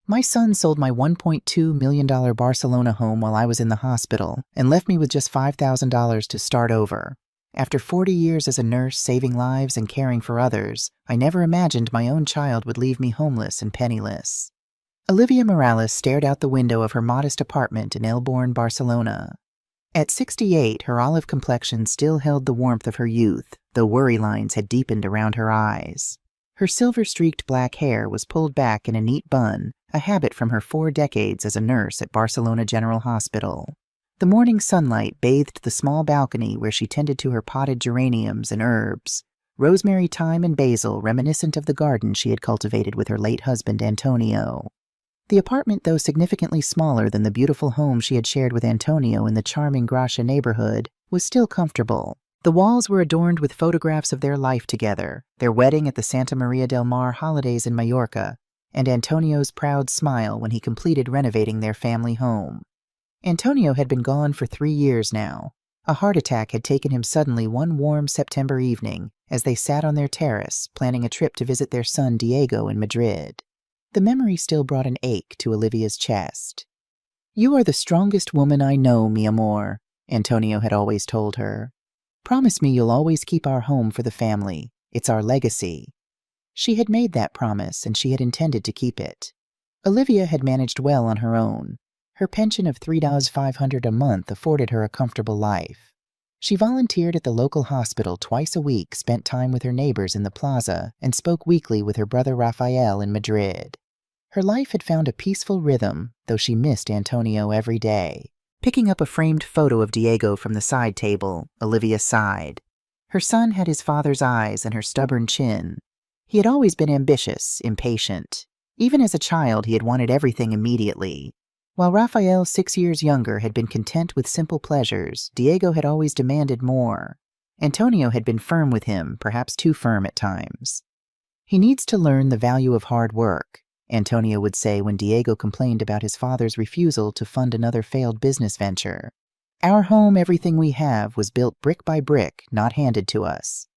My son sold my $1.2 million Barcelona home while I was in the hospital and left me with just $5,000 to start over. After 40 years as a nurse saving lives and caring for others, I never imagined my own child would leave me homeless and penniless. Olivia Morales stared out the window of her modest apartment in Elborn, Barcelona. At 68, her olive complexion still held the warmth of her youth, though worry lines had deepened around her eyes. Her silver-streaked black hair was pulled back in a neat bun, a habit from her 4 decades as a nurse at Barcelona General Hospital. The morning sunlight bathed the small balcony where she tended to her potted geraniums and herbs, rosemary, thyme, and basil reminiscent of the garden she had cultivated with her late husband Antonio. The apartment, though significantly smaller than the beautiful home she had shared with Antonio in the charming Gracia neighborhood, was still comfortable. The walls were adorned with photographs of their life together, their wedding at the Santa Maria del Mar holidays in Mallorca, and Antonio's proud smile when he completed renovating their family home. Antonio had been gone for 3 years now. A heart attack had taken him suddenly one warm September evening as they sat on their terrace, planning a trip to visit their son Diego in Madrid. The memory still brought an ache to Olivia's chest. "You are the strongest woman I know, mi amor," Antonio had always told her. "Promise me you'll always keep our home for the family. It's our legacy." She had made that promise, and she had intended to keep it. Olivia had managed well on her own. Her pension of $3,500 a month afforded her a comfortable life. She volunteered at the local hospital twice a week, spent time with her neighbors in the plaza, and spoke weekly with her brother Rafael in Madrid. Her life had found a peaceful rhythm, though she missed Antonio every day. Picking up a framed photo of Diego from the side table, Olivia sighed. Her son had his father's eyes and her stubborn chin. He had always been ambitious, impatient. Even as a child, he had wanted everything immediately. While Rafael, 6 years younger, had been content with simple pleasures, Diego had always demanded more. Antonio had been firm with him, perhaps too firm at times. "He needs to learn the value of hard work," Antonio would say when Diego complained about his father's refusal to fund another failed business venture. "Our home, everything we have, was built brick by brick, not handed to us."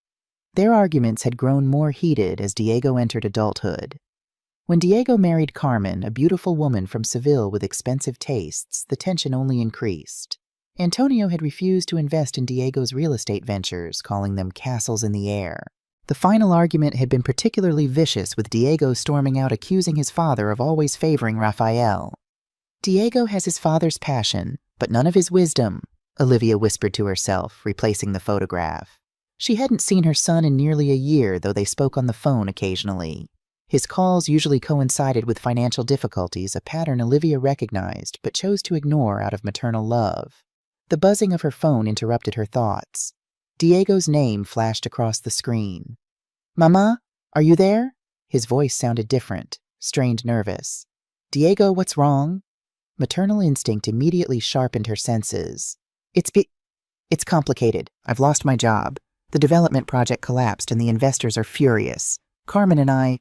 Their arguments had grown more heated as Diego entered adulthood. When Diego married Carmen, a beautiful woman from Seville with expensive tastes, the tension only increased. Antonio had refused to invest in Diego's real estate ventures, calling them castles in the air. The final argument had been particularly vicious, with Diego storming out accusing his father of always favoring Rafael. "Diego has his father's passion, but none of his wisdom," Olivia whispered to herself, replacing the photograph. She hadn't seen her son in nearly a year, though they spoke on the phone occasionally. His calls usually coincided with financial difficulties, a pattern Olivia recognized but chose to ignore out of maternal love. The buzzing of her phone interrupted her thoughts. Diego's name flashed across the screen. "Mama, are you there?" His voice sounded different, strained, nervous. "Diego, what's wrong?" Maternal instinct immediately sharpened her senses. It's complicated. I've lost my job. The development project collapsed and the investors are furious. Carmen and I..."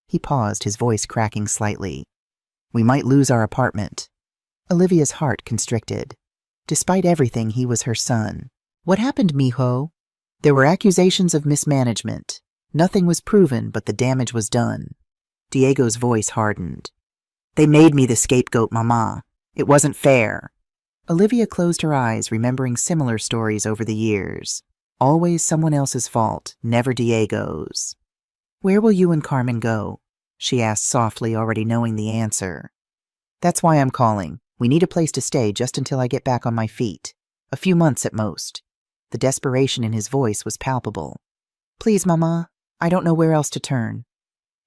He paused, his voice cracking slightly. "We might lose our apartment." Olivia's heart constricted. Despite everything, he was her son. "What happened, mijo?" "There were accusations of mismanagement. Nothing was proven, but the damage was done." Diego's voice hardened. "They made me the scapegoat, mama. It wasn't fair." Olivia closed her eyes, remembering similar stories over the years. Always someone else's fault, never Diego's. "Where will you and Carmen go?" she asked softly, already knowing the answer. "That's why I'm calling. We need a place to stay just until I get back on my feet. A few months at most." The desperation in his voice was palpable. "Please, Mama. I don't know where else to turn."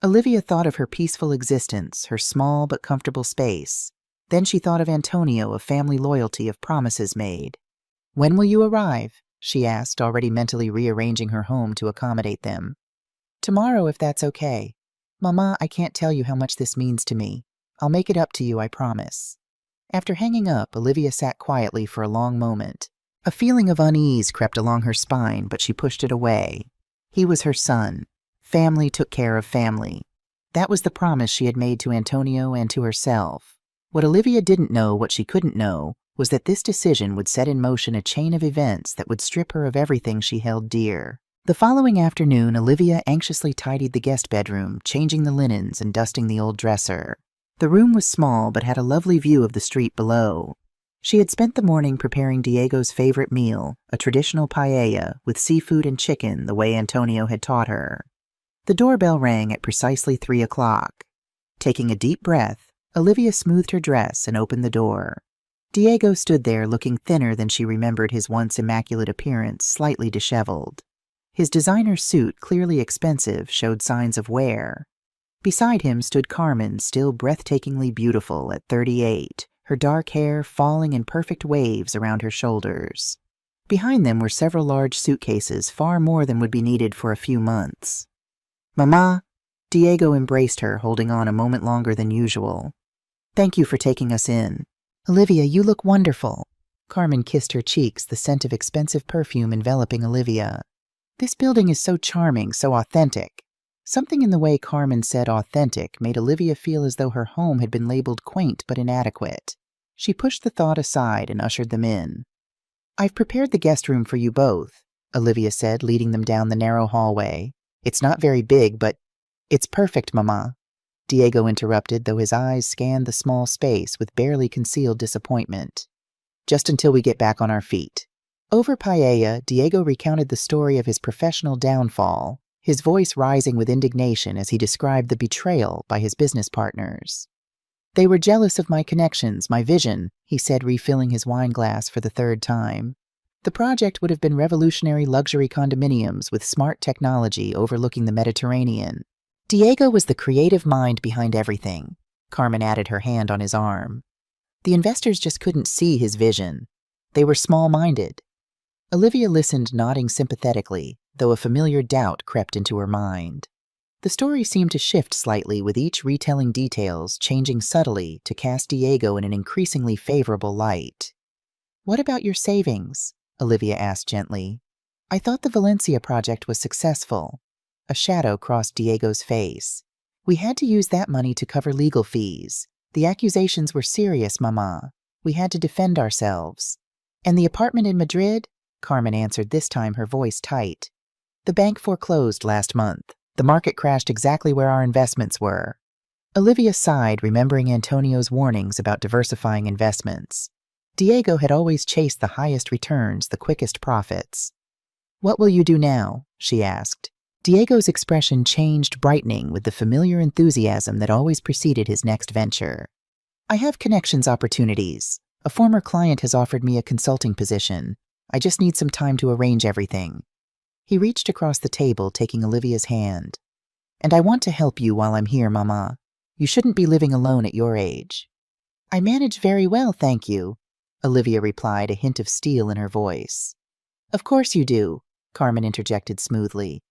Olivia thought of her peaceful existence, her small but comfortable space. Then she thought of Antonio, of family loyalty, of promises made. "When will you arrive?" she asked, already mentally rearranging her home to accommodate them. "Tomorrow, if that's okay. Mama, I can't tell you how much this means to me. I'll make it up to you, I promise." After hanging up, Olivia sat quietly for a long moment. A feeling of unease crept along her spine, but she pushed it away. He was her son. Family took care of family. That was the promise she had made to Antonio and to herself. What Olivia didn't know, what she couldn't know, was that this decision would set in motion a chain of events that would strip her of everything she held dear. The following afternoon, Olivia anxiously tidied the guest bedroom, changing the linens and dusting the old dresser. The room was small but had a lovely view of the street below. She had spent the morning preparing Diego's favorite meal, a traditional paella with seafood and chicken the way Antonio had taught her. The doorbell rang at precisely 3 o'clock. Taking a deep breath, Olivia smoothed her dress and opened the door. Diego stood there looking thinner than she remembered his once immaculate appearance, slightly disheveled. His designer suit, clearly expensive, showed signs of wear. Beside him stood Carmen, still breathtakingly beautiful at 38, her dark hair falling in perfect waves around her shoulders. Behind them were several large suitcases, far more than would be needed for a few months. "Mama!" Diego embraced her, holding on a moment longer than usual. "Thank you for taking us in." "Olivia, you look wonderful." Carmen kissed her cheeks, the scent of expensive perfume enveloping Olivia. "This building is so charming, so authentic." Something in the way Carmen said authentic made Olivia feel as though her home had been labeled quaint but inadequate. She pushed the thought aside and ushered them in. "I've prepared the guest room for you both," Olivia said, leading them down the narrow hallway. "It's not very big, but—" "It's perfect, Mama," Diego interrupted, though his eyes scanned the small space with barely concealed disappointment. "Just until we get back on our feet." Over paella, Diego recounted the story of his professional downfall, his voice rising with indignation as he described the betrayal by his business partners. "They were jealous of my connections, my vision," he said, refilling his wine glass for the 3rd time. "The project would have been revolutionary luxury condominiums with smart technology overlooking the Mediterranean. Diego was the creative mind behind everything." Carmen added her hand on his arm. "The investors just couldn't see his vision. They were small-minded." Olivia listened, nodding sympathetically, though a familiar doubt crept into her mind. The story seemed to shift slightly with each retelling details, changing subtly to cast Diego in an increasingly favorable light. "What about your savings?" Olivia asked gently. "I thought the Valencia project was successful." A shadow crossed Diego's face. "We had to use that money to cover legal fees. The accusations were serious, Mama. We had to defend ourselves." "And the apartment in Madrid?" Carmen answered, this time her voice tight. "The bank foreclosed last month. The market crashed exactly where our investments were." Olivia sighed, remembering Antonio's warnings about diversifying investments. Diego had always chased the highest returns, the quickest profits. "What will you do now?" she asked. Diego's expression changed, brightening with the familiar enthusiasm that always preceded his next venture. "I have connections opportunities. A former client has offered me a consulting position. I just need some time to arrange everything." He reached across the table, taking Olivia's hand. "And I want to help you while I'm here, Mama. You shouldn't be living alone at your age." "I manage very well, thank you," Olivia replied, a hint of steel in her voice. "Of course you do," Carmen interjected smoothly.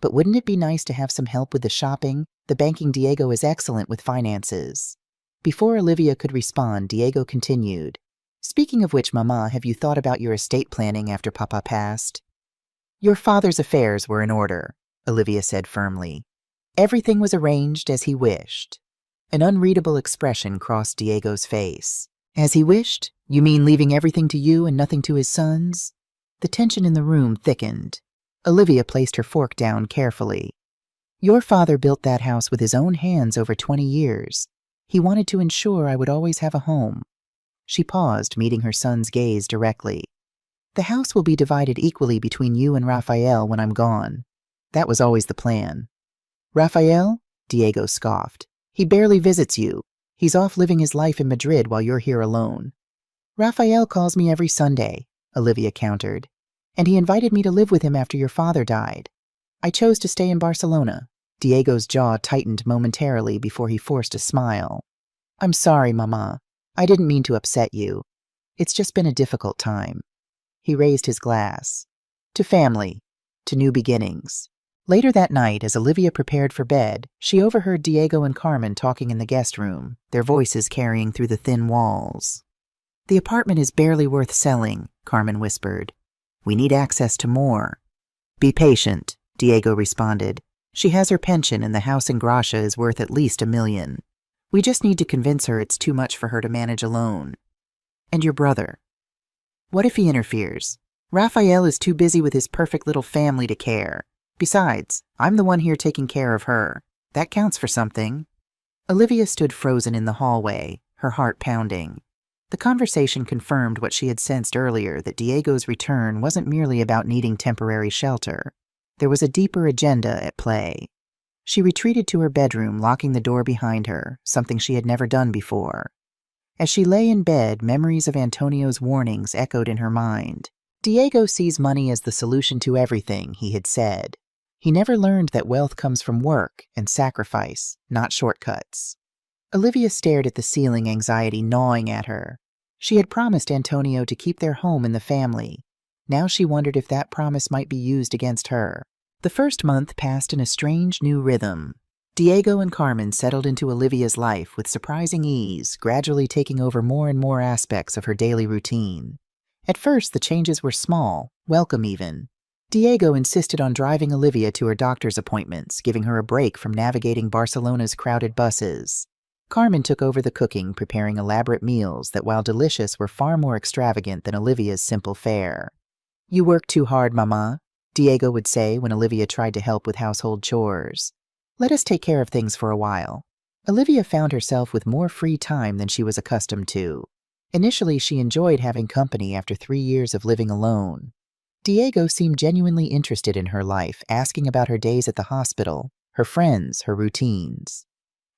"But wouldn't it be nice to have some help with the shopping? The banking Diego is excellent with finances." Before Olivia could respond, Diego continued. "Speaking of which, Mama, have you thought about your estate planning after Papa passed?" "Your father's affairs were in order," Olivia said firmly. "Everything was arranged as he wished." An unreadable expression crossed Diego's face. "As he wished? You mean leaving everything to you and nothing to his sons?" The tension in the room thickened. Olivia placed her fork down carefully. "Your father built that house with his own hands over 20 years. He wanted to ensure I would always have a home." She paused, meeting her son's gaze directly. "The house will be divided equally between you and Rafael when I'm gone. That was always the plan." "Rafael?" Diego scoffed. "He barely visits you. He's off living his life in Madrid while you're here alone." "Rafael calls me every Sunday," Olivia countered. "And he invited me to live with him after your father died. I chose to stay in Barcelona." Diego's jaw tightened momentarily before he forced a smile. "I'm sorry, Mama. I didn't mean to upset you. It's just been a difficult time." He raised his glass. "To family. To new beginnings." Later that night, as Olivia prepared for bed, she overheard Diego and Carmen talking in the guest room, their voices carrying through the thin walls. "The apartment is barely worth selling," Carmen whispered. "We need access to more." "Be patient," Diego responded. "She has her pension and the house in Gracia is worth at least $1 million. We just need to convince her it's too much for her to manage alone." "And your brother?" "What if he interferes? Rafael is too busy with his perfect little family to care. Besides, I'm the one here taking care of her. That counts for something." Olivia stood frozen in the hallway, her heart pounding. The conversation confirmed what she had sensed earlier, that Diego's return wasn't merely about needing temporary shelter. There was a deeper agenda at play. She retreated to her bedroom, locking the door behind her, something she had never done before. As she lay in bed, memories of Antonio's warnings echoed in her mind. Diego sees money as the solution to everything, he had said. He never learned that wealth comes from work and sacrifice, not shortcuts. Olivia stared at the ceiling, anxiety gnawing at her. She had promised Antonio to keep their home in the family. Now she wondered if that promise might be used against her. The first month passed in a strange new rhythm. Diego and Carmen settled into Olivia's life with surprising ease, gradually taking over more and more aspects of her daily routine. At first, the changes were small, welcome even. Diego insisted on driving Olivia to her doctor's appointments, giving her a break from navigating Barcelona's crowded buses. Carmen took over the cooking, preparing elaborate meals that, while delicious, were far more extravagant than Olivia's simple fare. "You work too hard, Mama," Diego would say when Olivia tried to help with household chores. "Let us take care of things for a while." Olivia found herself with more free time than she was accustomed to. Initially, she enjoyed having company after 3 years of living alone. Diego seemed genuinely interested in her life, asking about her days at the hospital, her friends, her routines.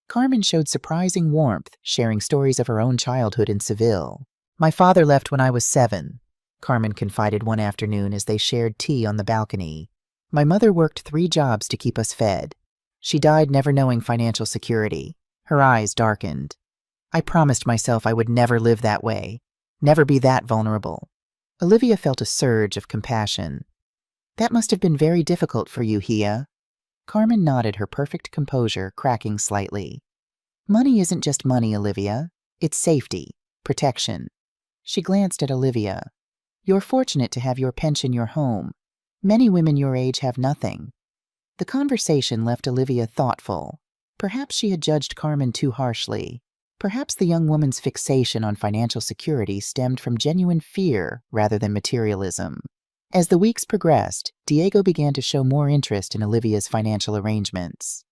Carmen showed surprising warmth, sharing stories of her own childhood in Seville. "My father left when I was 7, Carmen confided one afternoon as they shared tea on the balcony. "My mother worked 3 jobs to keep us fed. She died never knowing financial security." Her eyes darkened. "I promised myself I would never live that way, never be that vulnerable." Olivia felt a surge of compassion. "That must have been very difficult for you, Hia." Carmen nodded, her perfect composure cracking slightly. "Money isn't just money, Olivia. It's safety, protection." She glanced at Olivia. "You're fortunate to have your pension, your home. Many women your age have nothing." The conversation left Olivia thoughtful. Perhaps she had judged Carmen too harshly. Perhaps the young woman's fixation on financial security stemmed from genuine fear rather than materialism. As the weeks progressed, Diego began to show more interest in Olivia's financial arrangements.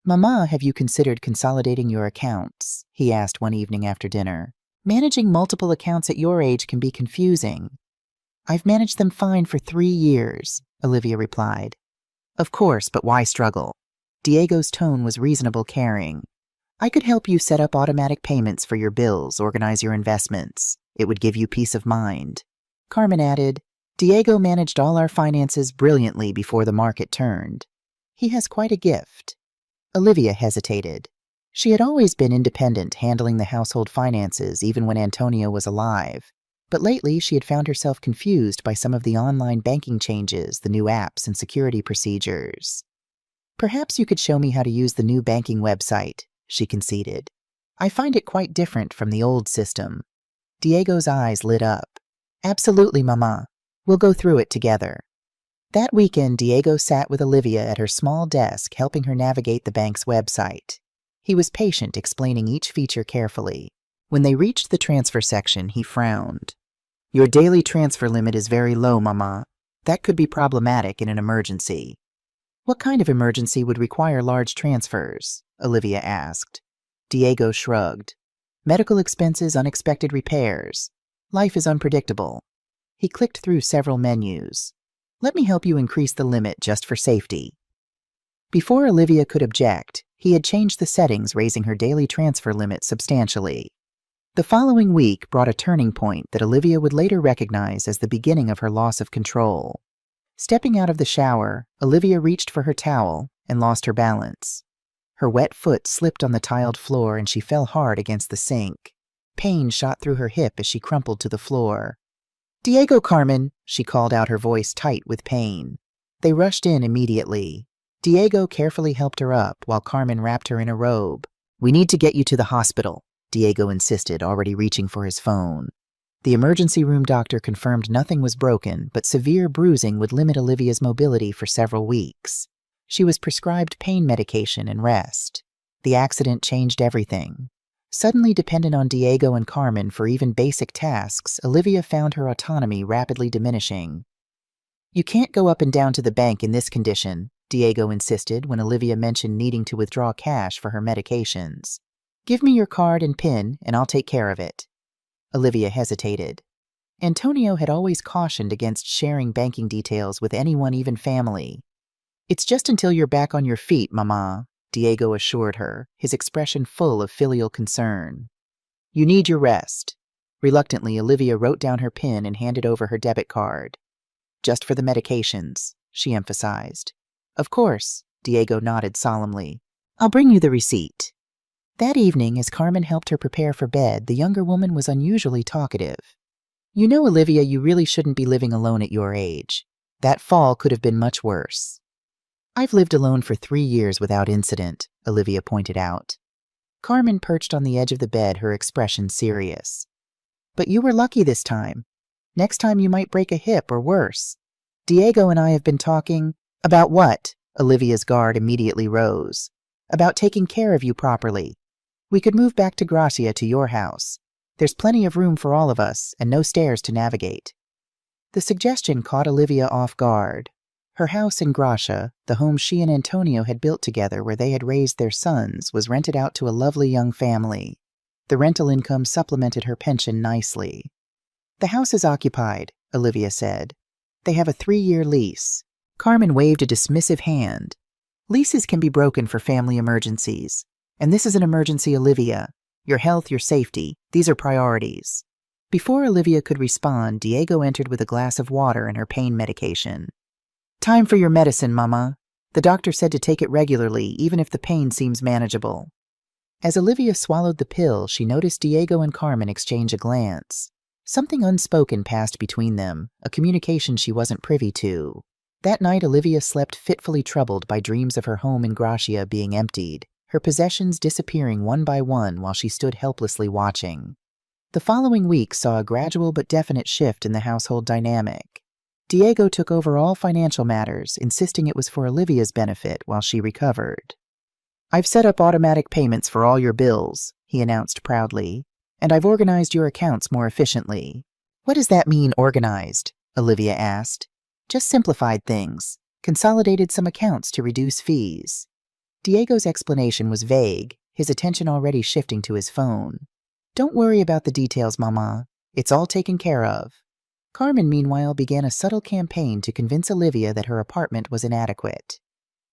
"Mama, have you considered consolidating your accounts?" he asked one evening after dinner. "Managing multiple accounts at your age can be confusing." "I've managed them fine for 3 years," Olivia replied. "Of course, but why struggle?" Diego's tone was reasonable, caring. "I could help you set up automatic payments for your bills, organize your investments. It would give you peace of mind." Carmen added, "Diego managed all our finances brilliantly before the market turned. He has quite a gift." Olivia hesitated. She had always been independent, handling the household finances even when Antonio was alive. But lately she had found herself confused by some of the online banking changes, the new apps, and security procedures. "Perhaps you could show me how to use the new banking website," she conceded. "I find it quite different from the old system." Diego's eyes lit up. "Absolutely, Mama. We'll go through it together." That weekend, Diego sat with Olivia at her small desk, helping her navigate the bank's website. He was patient, explaining each feature carefully. When they reached the transfer section, he frowned. "Your daily transfer limit is very low, Mama. That could be problematic in an emergency." "What kind of emergency would require large transfers?" Olivia asked. Diego shrugged. "Medical expenses, unexpected repairs. Life is unpredictable." He clicked through several menus. "Let me help you increase the limit just for safety." Before Olivia could object, he had changed the settings, raising her daily transfer limit substantially. The following week brought a turning point that Olivia would later recognize as the beginning of her loss of control. Stepping out of the shower, Olivia reached for her towel and lost her balance. Her wet foot slipped on the tiled floor and she fell hard against the sink. Pain shot through her hip as she crumpled to the floor. "Diego, Carmen," she called out, her voice tight with pain. They rushed in immediately. Diego carefully helped her up while Carmen wrapped her in a robe. "We need to get you to the hospital," Diego insisted, already reaching for his phone. The emergency room doctor confirmed nothing was broken, but severe bruising would limit Olivia's mobility for several weeks. She was prescribed pain medication and rest. The accident changed everything. Suddenly dependent on Diego and Carmen for even basic tasks, Olivia found her autonomy rapidly diminishing. "You can't go up and down to the bank in this condition," Diego insisted when Olivia mentioned needing to withdraw cash for her medications. Give me your card and PIN, and I'll take care of it. Olivia hesitated. Antonio had always cautioned against sharing banking details with anyone, even family. It's just until you're back on your feet, Mama, Diego assured her, his expression full of filial concern. You need your rest. Reluctantly, Olivia wrote down her PIN and handed over her debit card. Just for the medications, she emphasized. Of course, Diego nodded solemnly. I'll bring you the receipt. That evening, as Carmen helped her prepare for bed, the younger woman was unusually talkative. You know, Olivia, you really shouldn't be living alone at your age. That fall could have been much worse. I've lived alone for 3 years without incident, Olivia pointed out. Carmen perched on the edge of the bed, her expression serious. But you were lucky this time. Next time you might break a hip or worse. Diego and I have been talking. About what? Olivia's guard immediately rose. About taking care of you properly. We could move back to Gracia, to your house. There's plenty of room for all of us and no stairs to navigate. The suggestion caught Olivia off guard. Her house in Gracia, the home she and Antonio had built together where they had raised their sons, was rented out to a lovely young family. The rental income supplemented her pension nicely. The house is occupied, Olivia said. They have a 3-year lease. Carmen waved a dismissive hand. Leases can be broken for family emergencies. And this is an emergency, Olivia. Your health, your safety, these are priorities. Before Olivia could respond, Diego entered with a glass of water and her pain medication. Time for your medicine, Mama. The doctor said to take it regularly, even if the pain seems manageable. As Olivia swallowed the pill, she noticed Diego and Carmen exchange a glance. Something unspoken passed between them, a communication she wasn't privy to. That night, Olivia slept fitfully troubled by dreams of her home in Gracia being emptied, her possessions disappearing one by one while she stood helplessly watching. The following week saw a gradual but definite shift in the household dynamic. Diego took over all financial matters, insisting it was for Olivia's benefit while she recovered. I've set up automatic payments for all your bills, he announced proudly, and I've organized your accounts more efficiently. What does that mean, organized? Olivia asked. Just simplified things, consolidated some accounts to reduce fees. Diego's explanation was vague, his attention already shifting to his phone. Don't worry about the details, Mama. It's all taken care of. Carmen, meanwhile, began a subtle campaign to convince Olivia that her apartment was inadequate.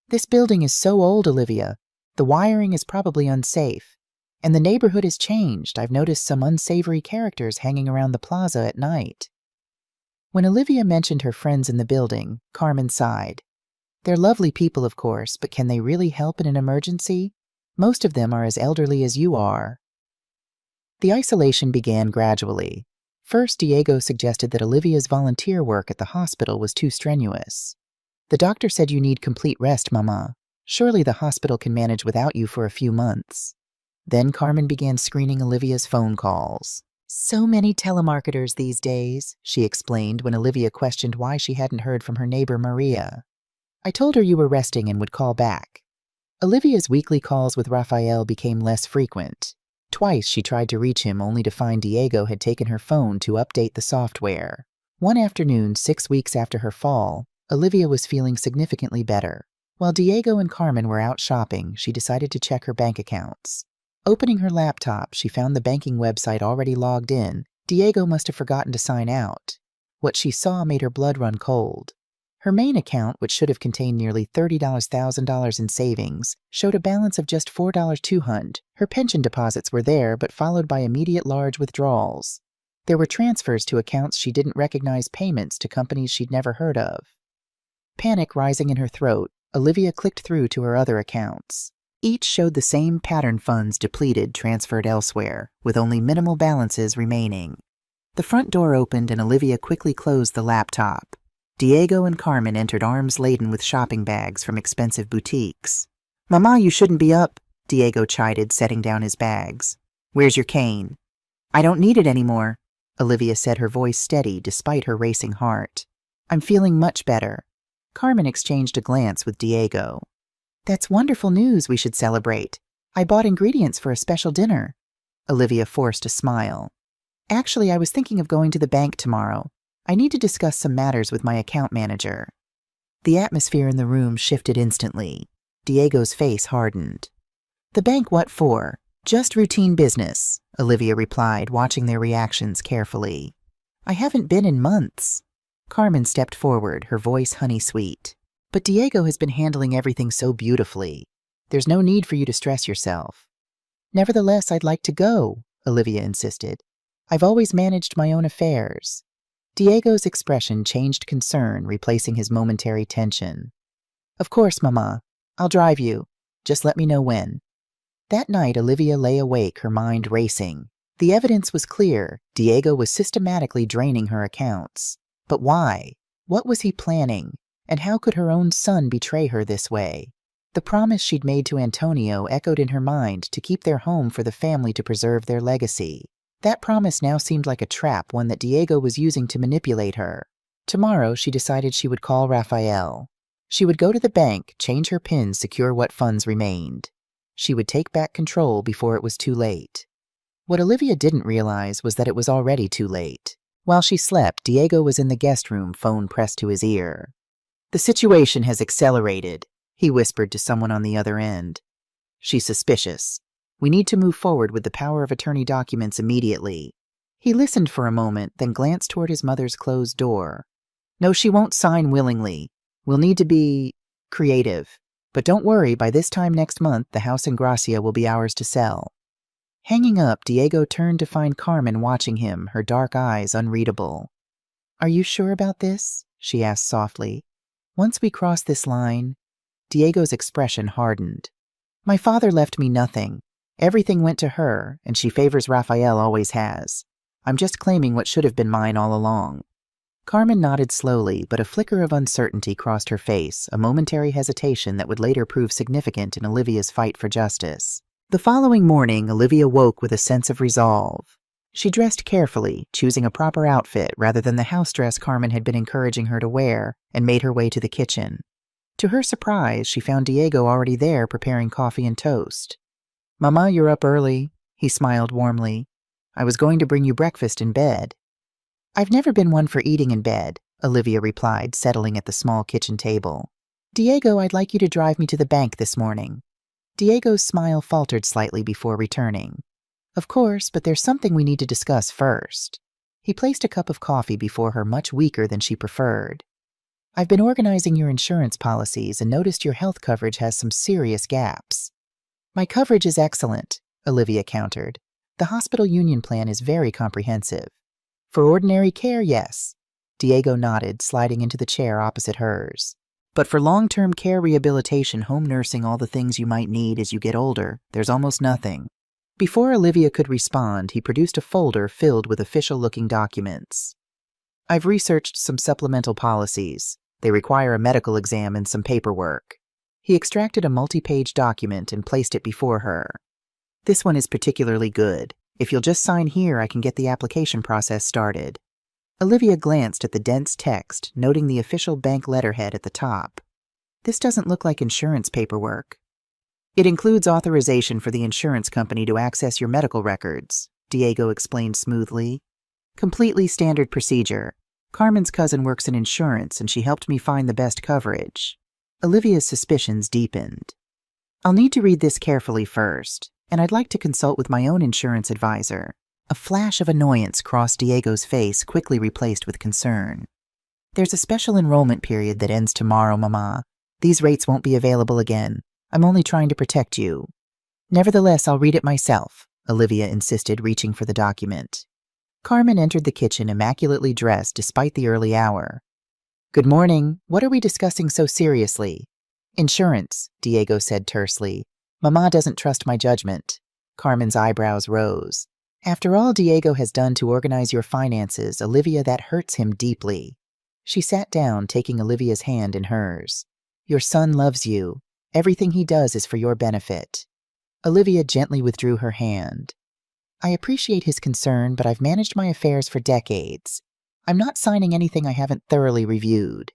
This building is so old, Olivia. The wiring is probably unsafe. And the neighborhood has changed. I've noticed some unsavory characters hanging around the plaza at night. When Olivia mentioned her friends in the building, Carmen sighed. They're lovely people, of course, but can they really help in an emergency? Most of them are as elderly as you are. The isolation began gradually. First, Diego suggested that Olivia's volunteer work at the hospital was too strenuous. The doctor said you need complete rest, Mama. Surely the hospital can manage without you for a few months. Then Carmen began screening Olivia's phone calls. So many telemarketers these days, she explained when Olivia questioned why she hadn't heard from her neighbor Maria. I told her you were resting and would call back. Olivia's weekly calls with Rafael became less frequent. Twice she tried to reach him only to find Diego had taken her phone to update the software. One afternoon, 6 weeks after her fall, Olivia was feeling significantly better. While Diego and Carmen were out shopping, she decided to check her bank accounts. Opening her laptop, she found the banking website already logged in. Diego must have forgotten to sign out. What she saw made her blood run cold. Her main account, which should have contained nearly $30,000 in savings, showed a balance of just $4,200. Her pension deposits were there, but followed by immediate large withdrawals. There were transfers to accounts she didn't recognize, payments to companies she'd never heard of. Panic rising in her throat, Olivia clicked through to her other accounts. Each showed the same pattern: funds depleted, transferred elsewhere, with only minimal balances remaining. The front door opened and Olivia quickly closed the laptop. Diego and Carmen entered arms laden with shopping bags from expensive boutiques. Mama, you shouldn't be up, Diego chided, setting down his bags. Where's your cane? I don't need it anymore, Olivia said, her voice steady despite her racing heart. I'm feeling much better. Carmen exchanged a glance with Diego. That's wonderful news. We should celebrate. I bought ingredients for a special dinner. Olivia forced a smile. Actually, I was thinking of going to the bank tomorrow. I need to discuss some matters with my account manager. The atmosphere in the room shifted instantly. Diego's face hardened. "The bank what for? Just routine business," Olivia replied, watching their reactions carefully. "I haven't been in months." Carmen stepped forward, her voice honey-sweet. "But Diego has been handling everything so beautifully. There's no need for you to stress yourself." "Nevertheless, I'd like to go," Olivia insisted. "I've always managed my own affairs." Diego's expression changed concern, replacing his momentary tension. "Of course, Mama. I'll drive you. Just let me know when." That night, Olivia lay awake, her mind racing. The evidence was clear. Diego was systematically draining her accounts. But why? What was he planning? And how could her own son betray her this way? The promise she'd made to Antonio echoed in her mind to keep their home for the family to preserve their legacy. That promise now seemed like a trap, one that Diego was using to manipulate her. Tomorrow, she decided she would call Rafael. She would go to the bank, change her PIN, secure what funds remained. She would take back control before it was too late. What Olivia didn't realize was that it was already too late. While she slept, Diego was in the guest room, phone pressed to his ear. "The situation has accelerated," he whispered to someone on the other end. "She's suspicious. We need to move forward with the power of attorney documents immediately." He listened for a moment, then glanced toward his mother's closed door. "No, she won't sign willingly. We'll need to be creative. But don't worry, by this time next month, the house in Gracia will be ours to sell." Hanging up, Diego turned to find Carmen watching him, her dark eyes unreadable. "Are you sure about this?" she asked softly. "Once we cross this line—" Diego's expression hardened. "My father left me nothing. Everything went to her, and she favors Rafael, always has. I'm just claiming what should have been mine all along." Carmen nodded slowly, but a flicker of uncertainty crossed her face, a momentary hesitation that would later prove significant in Olivia's fight for justice. The following morning, Olivia woke with a sense of resolve. She dressed carefully, choosing a proper outfit rather than the house dress Carmen had been encouraging her to wear, and made her way to the kitchen. To her surprise, she found Diego already there preparing coffee and toast. "Mama, you're up early," he smiled warmly. "I was going to bring you breakfast in bed." "I've never been one for eating in bed," Olivia replied, settling at the small kitchen table. "Diego, I'd like you to drive me to the bank this morning." Diego's smile faltered slightly before returning. "Of course, but there's something we need to discuss first." He placed a cup of coffee before her, much weaker than she preferred. "I've been organizing your insurance policies and noticed your health coverage has some serious gaps." "My coverage is excellent," Olivia countered. "The hospital union plan is very comprehensive." "For ordinary care, yes." Diego nodded, sliding into the chair opposite hers. "But for long-term care, rehabilitation, home nursing, all the things you might need as you get older, there's almost nothing." Before Olivia could respond, he produced a folder filled with official-looking documents. "I've researched some supplemental policies. They require a medical exam and some paperwork." He extracted a multi-page document and placed it before her. "This one is particularly good. If you'll just sign here, I can get the application process started." Olivia glanced at the dense text, noting the official bank letterhead at the top. "This doesn't look like insurance paperwork." "It includes authorization for the insurance company to access your medical records," Diego explained smoothly. "Completely standard procedure. Carmen's cousin works in insurance, and she helped me find the best coverage." Olivia's suspicions deepened. "I'll need to read this carefully first, and I'd like to consult with my own insurance advisor." A flash of annoyance crossed Diego's face, quickly replaced with concern. "There's a special enrollment period that ends tomorrow, Mama. These rates won't be available again. I'm only trying to protect you." "Nevertheless, I'll read it myself," Olivia insisted, reaching for the document. Carmen entered the kitchen, immaculately dressed despite the early hour. "Good morning. What are we discussing so seriously?" "Insurance," Diego said tersely. "Mama doesn't trust my judgment." Carmen's eyebrows rose. "After all Diego has done to organize your finances, Olivia, that hurts him deeply." She sat down, taking Olivia's hand in hers. "Your son loves you. Everything he does is for your benefit." Olivia gently withdrew her hand. "I appreciate his concern, but I've managed my affairs for decades. I'm not signing anything I haven't thoroughly reviewed."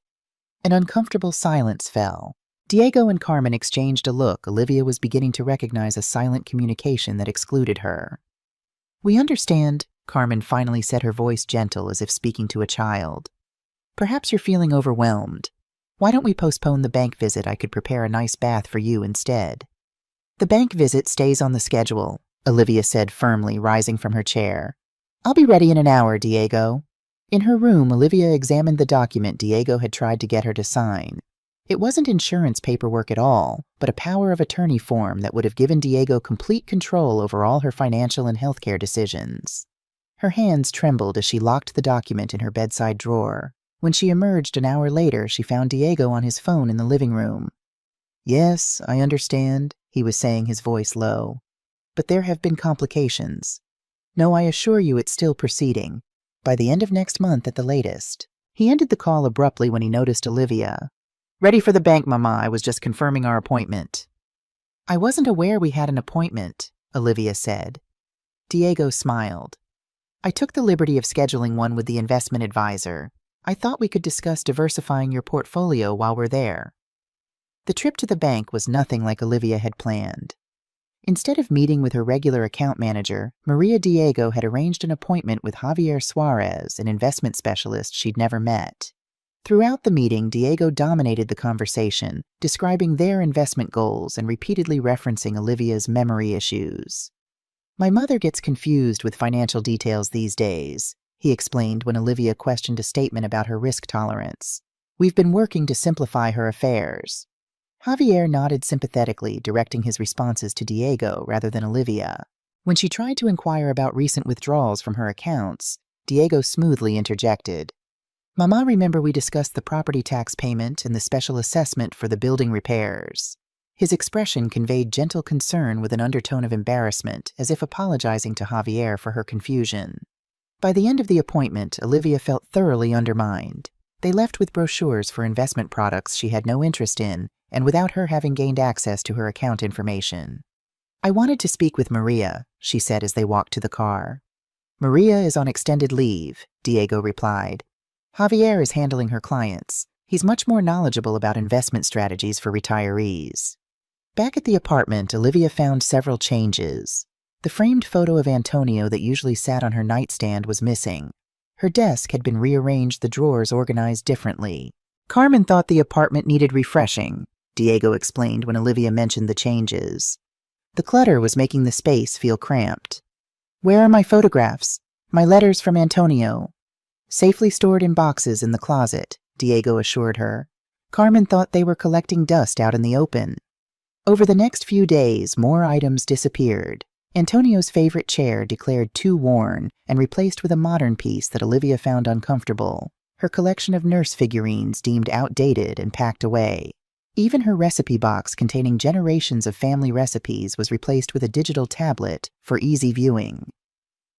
An uncomfortable silence fell. Diego and Carmen exchanged a look. Olivia was beginning to recognize a silent communication that excluded her. "We understand," Carmen finally said, her voice gentle as if speaking to a child. "Perhaps you're feeling overwhelmed. Why don't we postpone the bank visit? I could prepare a nice bath for you instead. The bank visit stays on the schedule, Olivia said firmly, rising from her chair. I'll be ready in an hour, Diego. In her room, Olivia examined the document Diego had tried to get her to sign. It wasn't insurance paperwork at all, but a power of attorney form that would have given Diego complete control over all her financial and healthcare decisions. Her hands trembled as she locked the document in her bedside drawer. When she emerged an hour later, she found Diego on his phone in the living room. Yes, I understand, he was saying, his voice low. But there have been complications. No, I assure you it's still proceeding. By the end of next month at the latest. He ended the call abruptly when he noticed Olivia. Ready for the bank, Mama. I was just confirming our appointment. I wasn't aware we had an appointment, Olivia said. Diego smiled. I took the liberty of scheduling one with the investment advisor. I thought we could discuss diversifying your portfolio while we're there. The trip to the bank was nothing like Olivia had planned. Instead of meeting with her regular account manager, Maria Diego had arranged an appointment with Javier Suarez, an investment specialist she'd never met. Throughout the meeting, Diego dominated the conversation, describing their investment goals and repeatedly referencing Olivia's memory issues. My mother gets confused with financial details these days, he explained when Olivia questioned a statement about her risk tolerance. We've been working to simplify her affairs. Javier nodded sympathetically, directing his responses to Diego rather than Olivia. When she tried to inquire about recent withdrawals from her accounts, Diego smoothly interjected. Mama, remember we discussed the property tax payment and the special assessment for the building repairs. His expression conveyed gentle concern with an undertone of embarrassment, as if apologizing to Javier for her confusion. By the end of the appointment, Olivia felt thoroughly undermined. They left with brochures for investment products she had no interest in, and without her having gained access to her account information. I wanted to speak with Maria, she said as they walked to the car. Maria is on extended leave, Diego replied. Javier is handling her clients. He's much more knowledgeable about investment strategies for retirees. Back at the apartment, Olivia found several changes. The framed photo of Antonio that usually sat on her nightstand was missing. Her desk had been rearranged, the drawers organized differently. Carmen thought the apartment needed refreshing, Diego explained when Olivia mentioned the changes. The clutter was making the space feel cramped. Where are my photographs? My letters from Antonio? Safely stored in boxes in the closet, Diego assured her. Carmen thought they were collecting dust out in the open. Over the next few days, more items disappeared. Antonio's favorite chair declared too worn and replaced with a modern piece that Olivia found uncomfortable. Her collection of nurse figurines deemed outdated and packed away. Even her recipe box containing generations of family recipes was replaced with a digital tablet for easy viewing.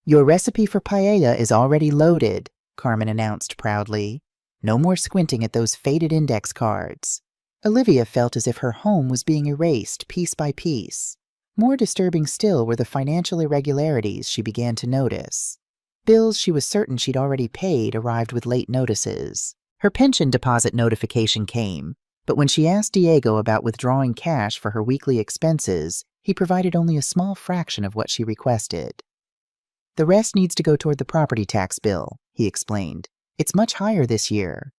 Your recipe for paella is already loaded, Carmen announced proudly. No more squinting at those faded index cards. Olivia felt as if her home was being erased piece by piece. More disturbing still were the financial irregularities she began to notice. Bills she was certain she'd already paid arrived with late notices. Her pension deposit notification came, but when she asked Diego about withdrawing cash for her weekly expenses, he provided only a small fraction of what she requested. The rest needs to go toward the property tax bill, he explained. It's much higher this year.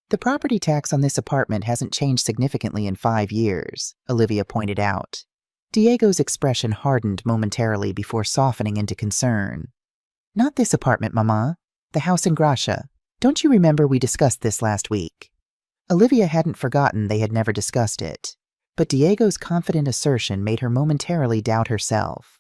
The property tax on this apartment hasn't changed significantly in 5 years, Olivia pointed out. Diego's expression hardened momentarily before softening into concern. Not this apartment, Mama. The house in Gracia. Don't you remember we discussed this last week? Olivia hadn't forgotten they had never discussed it, but Diego's confident assertion made her momentarily doubt herself.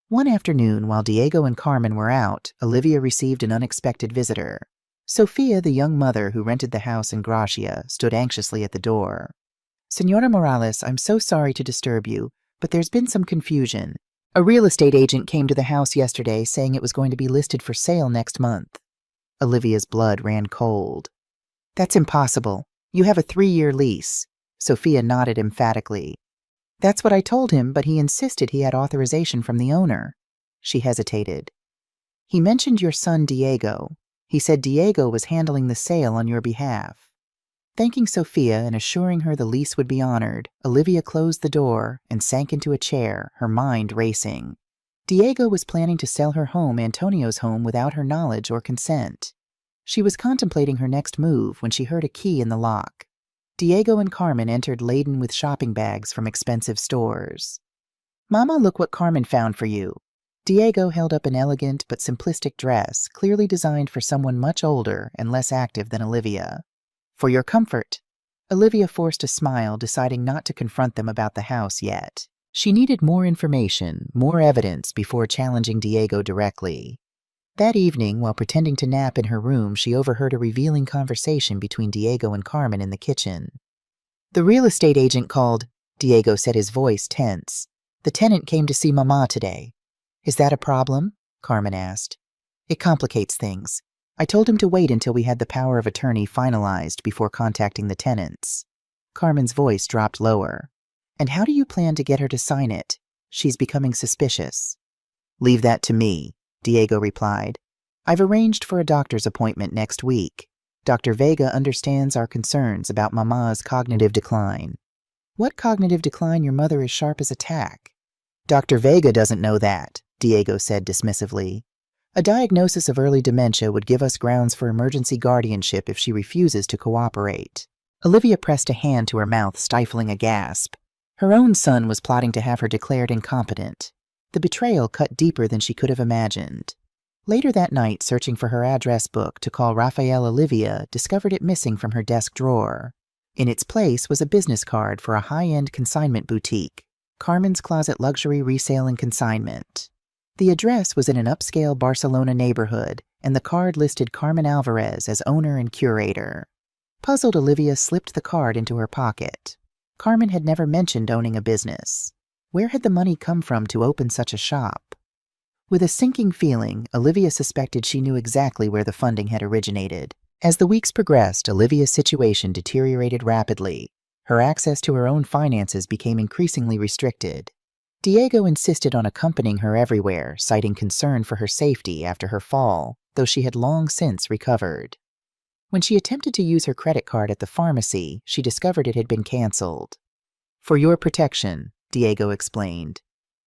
One afternoon, while Diego and Carmen were out, Olivia received an unexpected visitor. Sophia, the young mother who rented the house in Gracia, stood anxiously at the door. Senora Morales, I'm so sorry to disturb you, but there's been some confusion. A real estate agent came to the house yesterday saying it was going to be listed for sale next month. Olivia's blood ran cold. That's impossible. You have a 3-year lease. Sophia nodded emphatically. That's what I told him, but he insisted he had authorization from the owner. She hesitated. He mentioned your son Diego. He said Diego was handling the sale on your behalf. Thanking Sophia and assuring her the lease would be honored, Olivia closed the door and sank into a chair, her mind racing. Diego was planning to sell her home, Antonio's home, without her knowledge or consent. She was contemplating her next move when she heard a key in the lock. Diego and Carmen entered laden with shopping bags from expensive stores. "Mama, look what Carmen found for you." Diego held up an elegant but simplistic dress, clearly designed for someone much older and less active than Olivia. "For your comfort." Olivia forced a smile, deciding not to confront them about the house yet. She needed more information, more evidence before challenging Diego directly. That evening, while pretending to nap in her room, she overheard a revealing conversation between Diego and Carmen in the kitchen. "The real estate agent called," Diego said, his voice tense. "The tenant came to see Mama today." "Is that a problem?" Carmen asked. "It complicates things. I told him to wait until we had the power of attorney finalized before contacting the tenants." Carmen's voice dropped lower. "And how do you plan to get her to sign it? She's becoming suspicious." "Leave that to me," Diego replied. "I've arranged for a doctor's appointment next week. Dr. Vega understands our concerns about Mama's cognitive decline." "What cognitive decline? Your mother is sharp as a tack." "Dr. Vega doesn't know that," Diego said dismissively. "A diagnosis of early dementia would give us grounds for emergency guardianship if she refuses to cooperate." Olivia pressed a hand to her mouth, stifling a gasp. Her own son was plotting to have her declared incompetent. The betrayal cut deeper than she could have imagined. Later that night, searching for her address book to call Rafael, Olivia discovered it missing from her desk drawer. In its place was a business card for a high-end consignment boutique, Carmen's Closet Luxury Resale and Consignment. The address was in an upscale Barcelona neighborhood, and the card listed Carmen Alvarez as owner and curator. Puzzled, Olivia slipped the card into her pocket. Carmen had never mentioned owning a business. Where had the money come from to open such a shop? With a sinking feeling, Olivia suspected she knew exactly where the funding had originated. As the weeks progressed, Olivia's situation deteriorated rapidly. Her access to her own finances became increasingly restricted. Diego insisted on accompanying her everywhere, citing concern for her safety after her fall, though she had long since recovered. When she attempted to use her credit card at the pharmacy, she discovered it had been canceled. "For your protection," Diego explained.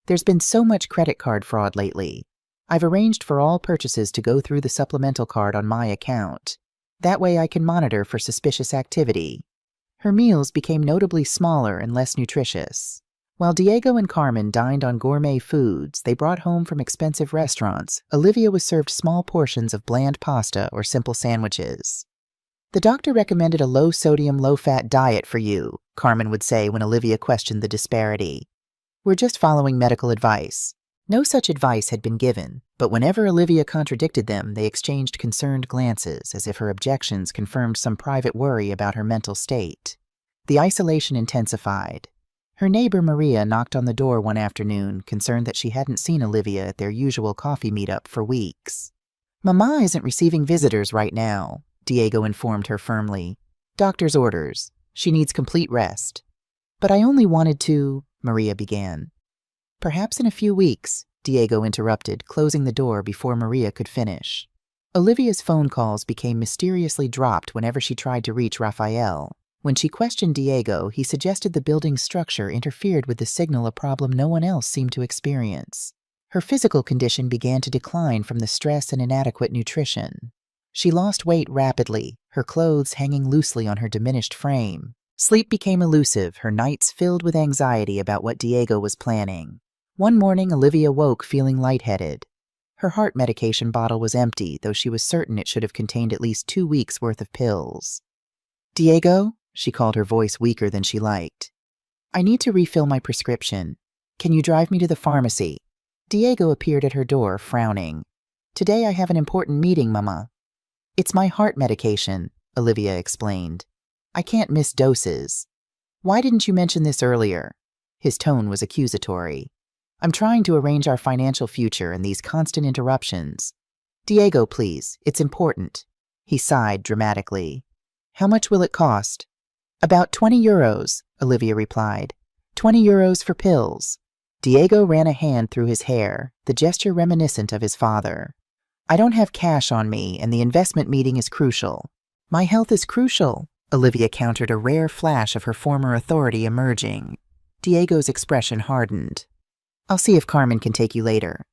"There's been so much credit card fraud lately. I've arranged for all purchases to go through the supplemental card on my account. That way I can monitor for suspicious activity." Her meals became notably smaller and less nutritious. While Diego and Carmen dined on gourmet foods they brought home from expensive restaurants, Olivia was served small portions of bland pasta or simple sandwiches. "The doctor recommended a low-sodium, low-fat diet for you," Carmen would say when Olivia questioned the disparity. "We're just following medical advice." No such advice had been given, but whenever Olivia contradicted them, they exchanged concerned glances, as if her objections confirmed some private worry about her mental state. The isolation intensified. Her neighbor Maria knocked on the door one afternoon, concerned that she hadn't seen Olivia at their usual coffee meetup for weeks. "Mama isn't receiving visitors right now," Diego informed her firmly. "Doctor's orders. She needs complete rest." "But I only wanted to," Maria began. "Perhaps in a few weeks," Diego interrupted, closing the door before Maria could finish. Olivia's phone calls became mysteriously dropped whenever she tried to reach Rafael. When she questioned Diego, he suggested the building's structure interfered with the signal, a problem no one else seemed to experience. Her physical condition began to decline from the stress and inadequate nutrition. She lost weight rapidly, her clothes hanging loosely on her diminished frame. Sleep became elusive, her nights filled with anxiety about what Diego was planning. One morning, Olivia woke feeling lightheaded. Her heart medication bottle was empty, though she was certain it should have contained at least 2 weeks' worth of pills. "Diego?" She called, her voice weaker than she liked. "I need to refill my prescription. Can you drive me to the pharmacy?" Diego appeared at her door, frowning. "Today I have an important meeting, Mama." "It's my heart medication," Olivia explained. "I can't miss doses." "Why didn't you mention this earlier?" His tone was accusatory. "I'm trying to arrange our financial future, and these constant interruptions." "Diego, please, it's important." He sighed dramatically. "How much will it cost?" "About 20 euros, Olivia replied. 20 euros for pills." Diego ran a hand through his hair, the gesture reminiscent of his father. "I don't have cash on me, and the investment meeting is crucial." "My health is crucial," Olivia countered, a rare flash of her former authority emerging. Diego's expression hardened. "I'll see if Carmen can take you later."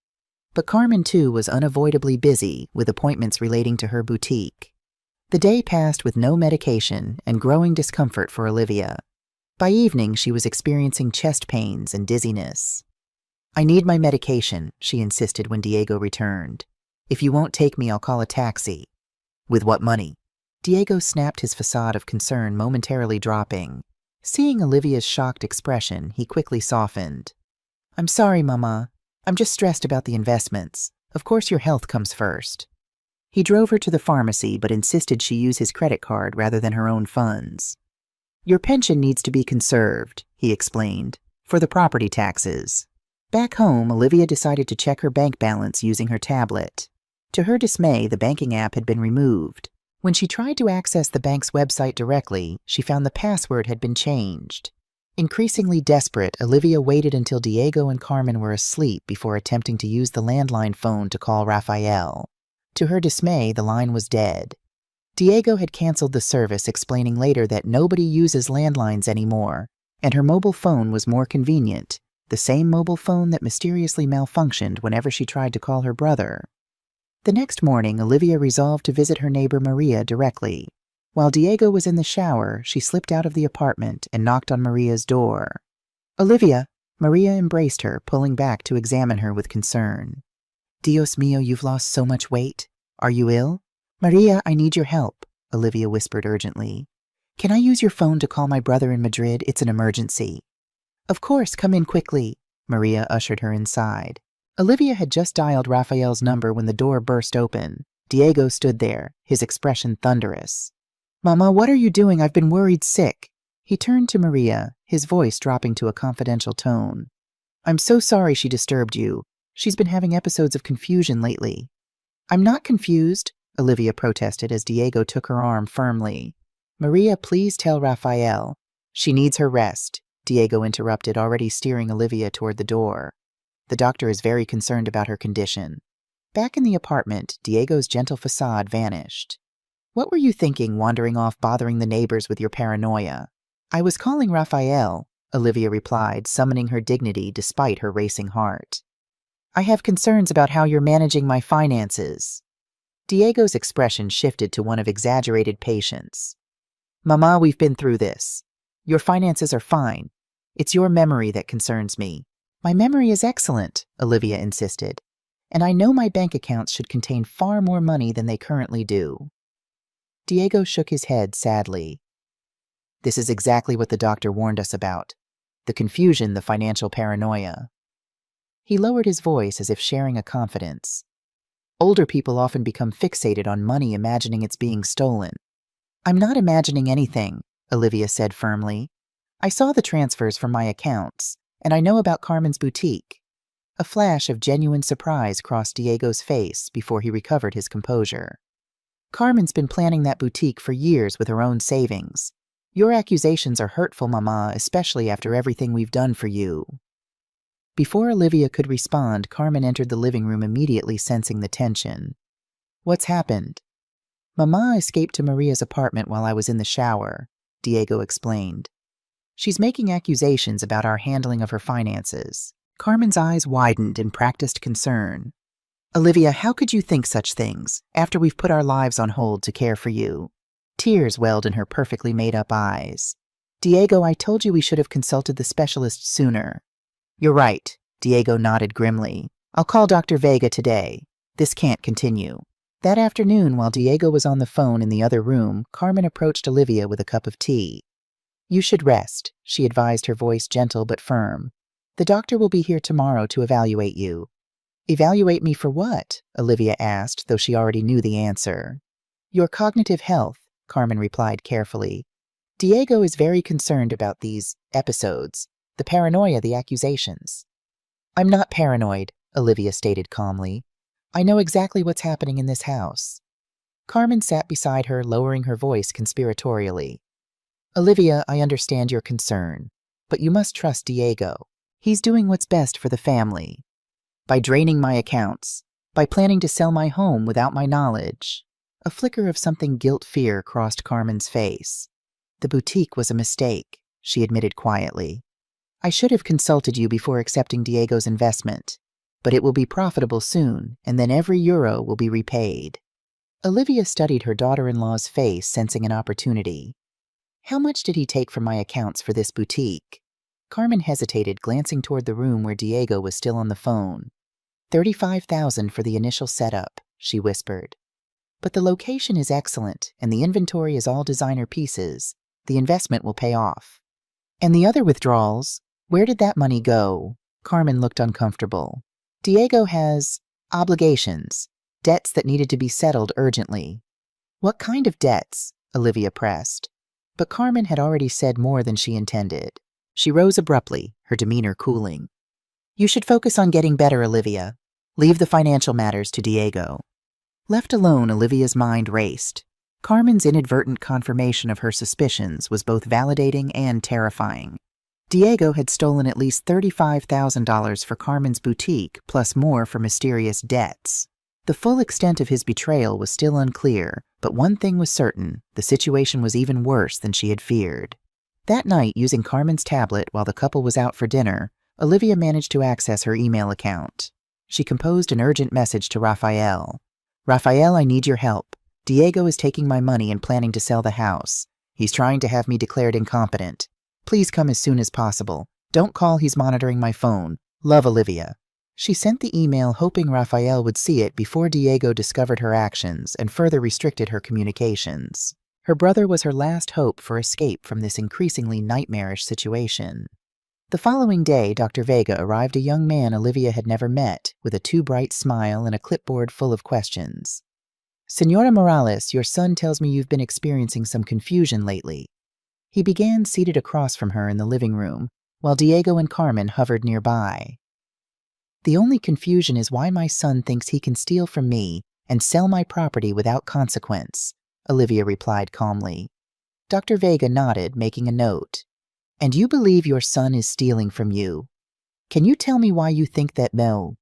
But Carmen, too, was unavoidably busy with appointments relating to her boutique. The day passed with no medication and growing discomfort for Olivia. By evening, she was experiencing chest pains and dizziness. "I need my medication," she insisted when Diego returned. "If you won't take me, I'll call a taxi." "With what money?" Diego snapped, his facade of concern momentarily dropping. Seeing Olivia's shocked expression, he quickly softened. "I'm sorry, Mama. I'm just stressed about the investments. Of course your health comes first." He drove her to the pharmacy but insisted she use his credit card rather than her own funds. "Your pension needs to be conserved," he explained, "for the property taxes." Back home, Olivia decided to check her bank balance using her tablet. To her dismay, the banking app had been removed. When she tried to access the bank's website directly, she found the password had been changed. Increasingly desperate, Olivia waited until Diego and Carmen were asleep before attempting to use the landline phone to call Rafael. To her dismay, the line was dead. Diego had canceled the service, explaining later that nobody uses landlines anymore, and her mobile phone was more convenient, the same mobile phone that mysteriously malfunctioned whenever she tried to call her brother. The next morning, Olivia resolved to visit her neighbor Maria directly. While Diego was in the shower, she slipped out of the apartment and knocked on Maria's door. "Olivia!" Maria embraced her, pulling back to examine her with concern. "Dios mío, you've lost so much weight. Are you ill?" "Maria, I need your help," Olivia whispered urgently. "Can I use your phone to call my brother in Madrid? It's an emergency." "Of course, come in quickly." Maria ushered her inside. Olivia had just dialed Rafael's number when the door burst open. Diego stood there, his expression thunderous. "Mama, what are you doing? I've been worried sick." He turned to Maria, his voice dropping to a confidential tone. "I'm so sorry she disturbed you. She's been having episodes of confusion lately." "I'm not confused," Olivia protested as Diego took her arm firmly. "Maria, please tell Rafael." "She needs her rest," Diego interrupted, already steering Olivia toward the door. "The doctor is very concerned about her condition." Back in the apartment, Diego's gentle facade vanished. "What were you thinking, wandering off bothering the neighbors with your paranoia?" "I was calling Rafael," Olivia replied, summoning her dignity despite her racing heart. "I have concerns about how you're managing my finances." Diego's expression shifted to one of exaggerated patience. "Mama, we've been through this. Your finances are fine. It's your memory that concerns me." "My memory is excellent," Olivia insisted, "and I know my bank accounts should contain far more money than they currently do." Diego shook his head sadly. "This is exactly what the doctor warned us about. The confusion, the financial paranoia." He lowered his voice as if sharing a confidence. "Older people often become fixated on money, imagining it's being stolen." "I'm not imagining anything," Olivia said firmly. "I saw the transfers from my accounts, and I know about Carmen's boutique." A flash of genuine surprise crossed Diego's face before he recovered his composure. "Carmen's been planning that boutique for years with her own savings. Your accusations are hurtful, Mama, especially after everything we've done for you." Before Olivia could respond, Carmen entered the living room immediately, sensing the tension. "What's happened?" "Mama escaped to Maria's apartment while I was in the shower," Diego explained. "She's making accusations about our handling of her finances." Carmen's eyes widened in practiced concern. "Olivia, how could you think such things, after we've put our lives on hold to care for you?" Tears welled in her perfectly made-up eyes. "Diego, I told you we should have consulted the specialist sooner." "You're right," Diego nodded grimly. "I'll call Dr. Vega today. This can't continue." That afternoon, while Diego was on the phone in the other room, Carmen approached Olivia with a cup of tea. "You should rest," she advised, her voice gentle but firm. "The doctor will be here tomorrow to evaluate you." "Evaluate me for what?" Olivia asked, though she already knew the answer. "Your cognitive health," Carmen replied carefully. "Diego is very concerned about these episodes, the paranoia, the accusations." "I'm not paranoid," Olivia stated calmly. "I know exactly what's happening in this house." Carmen sat beside her, lowering her voice conspiratorially. "Olivia, I understand your concern, but you must trust Diego. He's doing what's best for the family. By draining my accounts, by planning to sell my home without my knowledge." A flicker of something guilt-fear crossed Carmen's face. "The boutique was a mistake," she admitted quietly. "I should have consulted you before accepting Diego's investment, but it will be profitable soon, and then every euro will be repaid." Olivia studied her daughter-in-law's face, sensing an opportunity. How much did he take from my accounts for this boutique? Carmen hesitated, glancing toward the room where Diego was still on the phone. $35,000 for the initial setup, she whispered. But the location is excellent, and the inventory is all designer pieces. The investment will pay off. And the other withdrawals? Where did that money go? Carmen looked uncomfortable. Diego has obligations, debts that needed to be settled urgently. What kind of debts? Olivia pressed. But Carmen had already said more than she intended. She rose abruptly, her demeanor cooling. You should focus on getting better, Olivia. Leave the financial matters to Diego. Left alone, Olivia's mind raced. Carmen's inadvertent confirmation of her suspicions was both validating and terrifying. Diego had stolen at least $35,000 for Carmen's boutique, plus more for mysterious debts. The full extent of his betrayal was still unclear, but one thing was certain: the situation was even worse than she had feared. That night, using Carmen's tablet while the couple was out for dinner, Olivia managed to access her email account. She composed an urgent message to Rafael. Rafael, I need your help. Diego is taking my money and planning to sell the house. He's trying to have me declared incompetent. Please come as soon as possible. Don't call, he's monitoring my phone. Love, Olivia. She sent the email hoping Rafael would see it before Diego discovered her actions and further restricted her communications. Her brother was her last hope for escape from this increasingly nightmarish situation. The following day, Dr. Vega arrived, a young man Olivia had never met, with a too bright smile and a clipboard full of questions. Senora Morales, your son tells me you've been experiencing some confusion lately. He began, seated across from her in the living room, while Diego and Carmen hovered nearby. The only confusion is why my son thinks he can steal from me and sell my property without consequence, Olivia replied calmly. Dr. Vega nodded, making a note. And you believe your son is stealing from you? Can you tell me why you think that? No.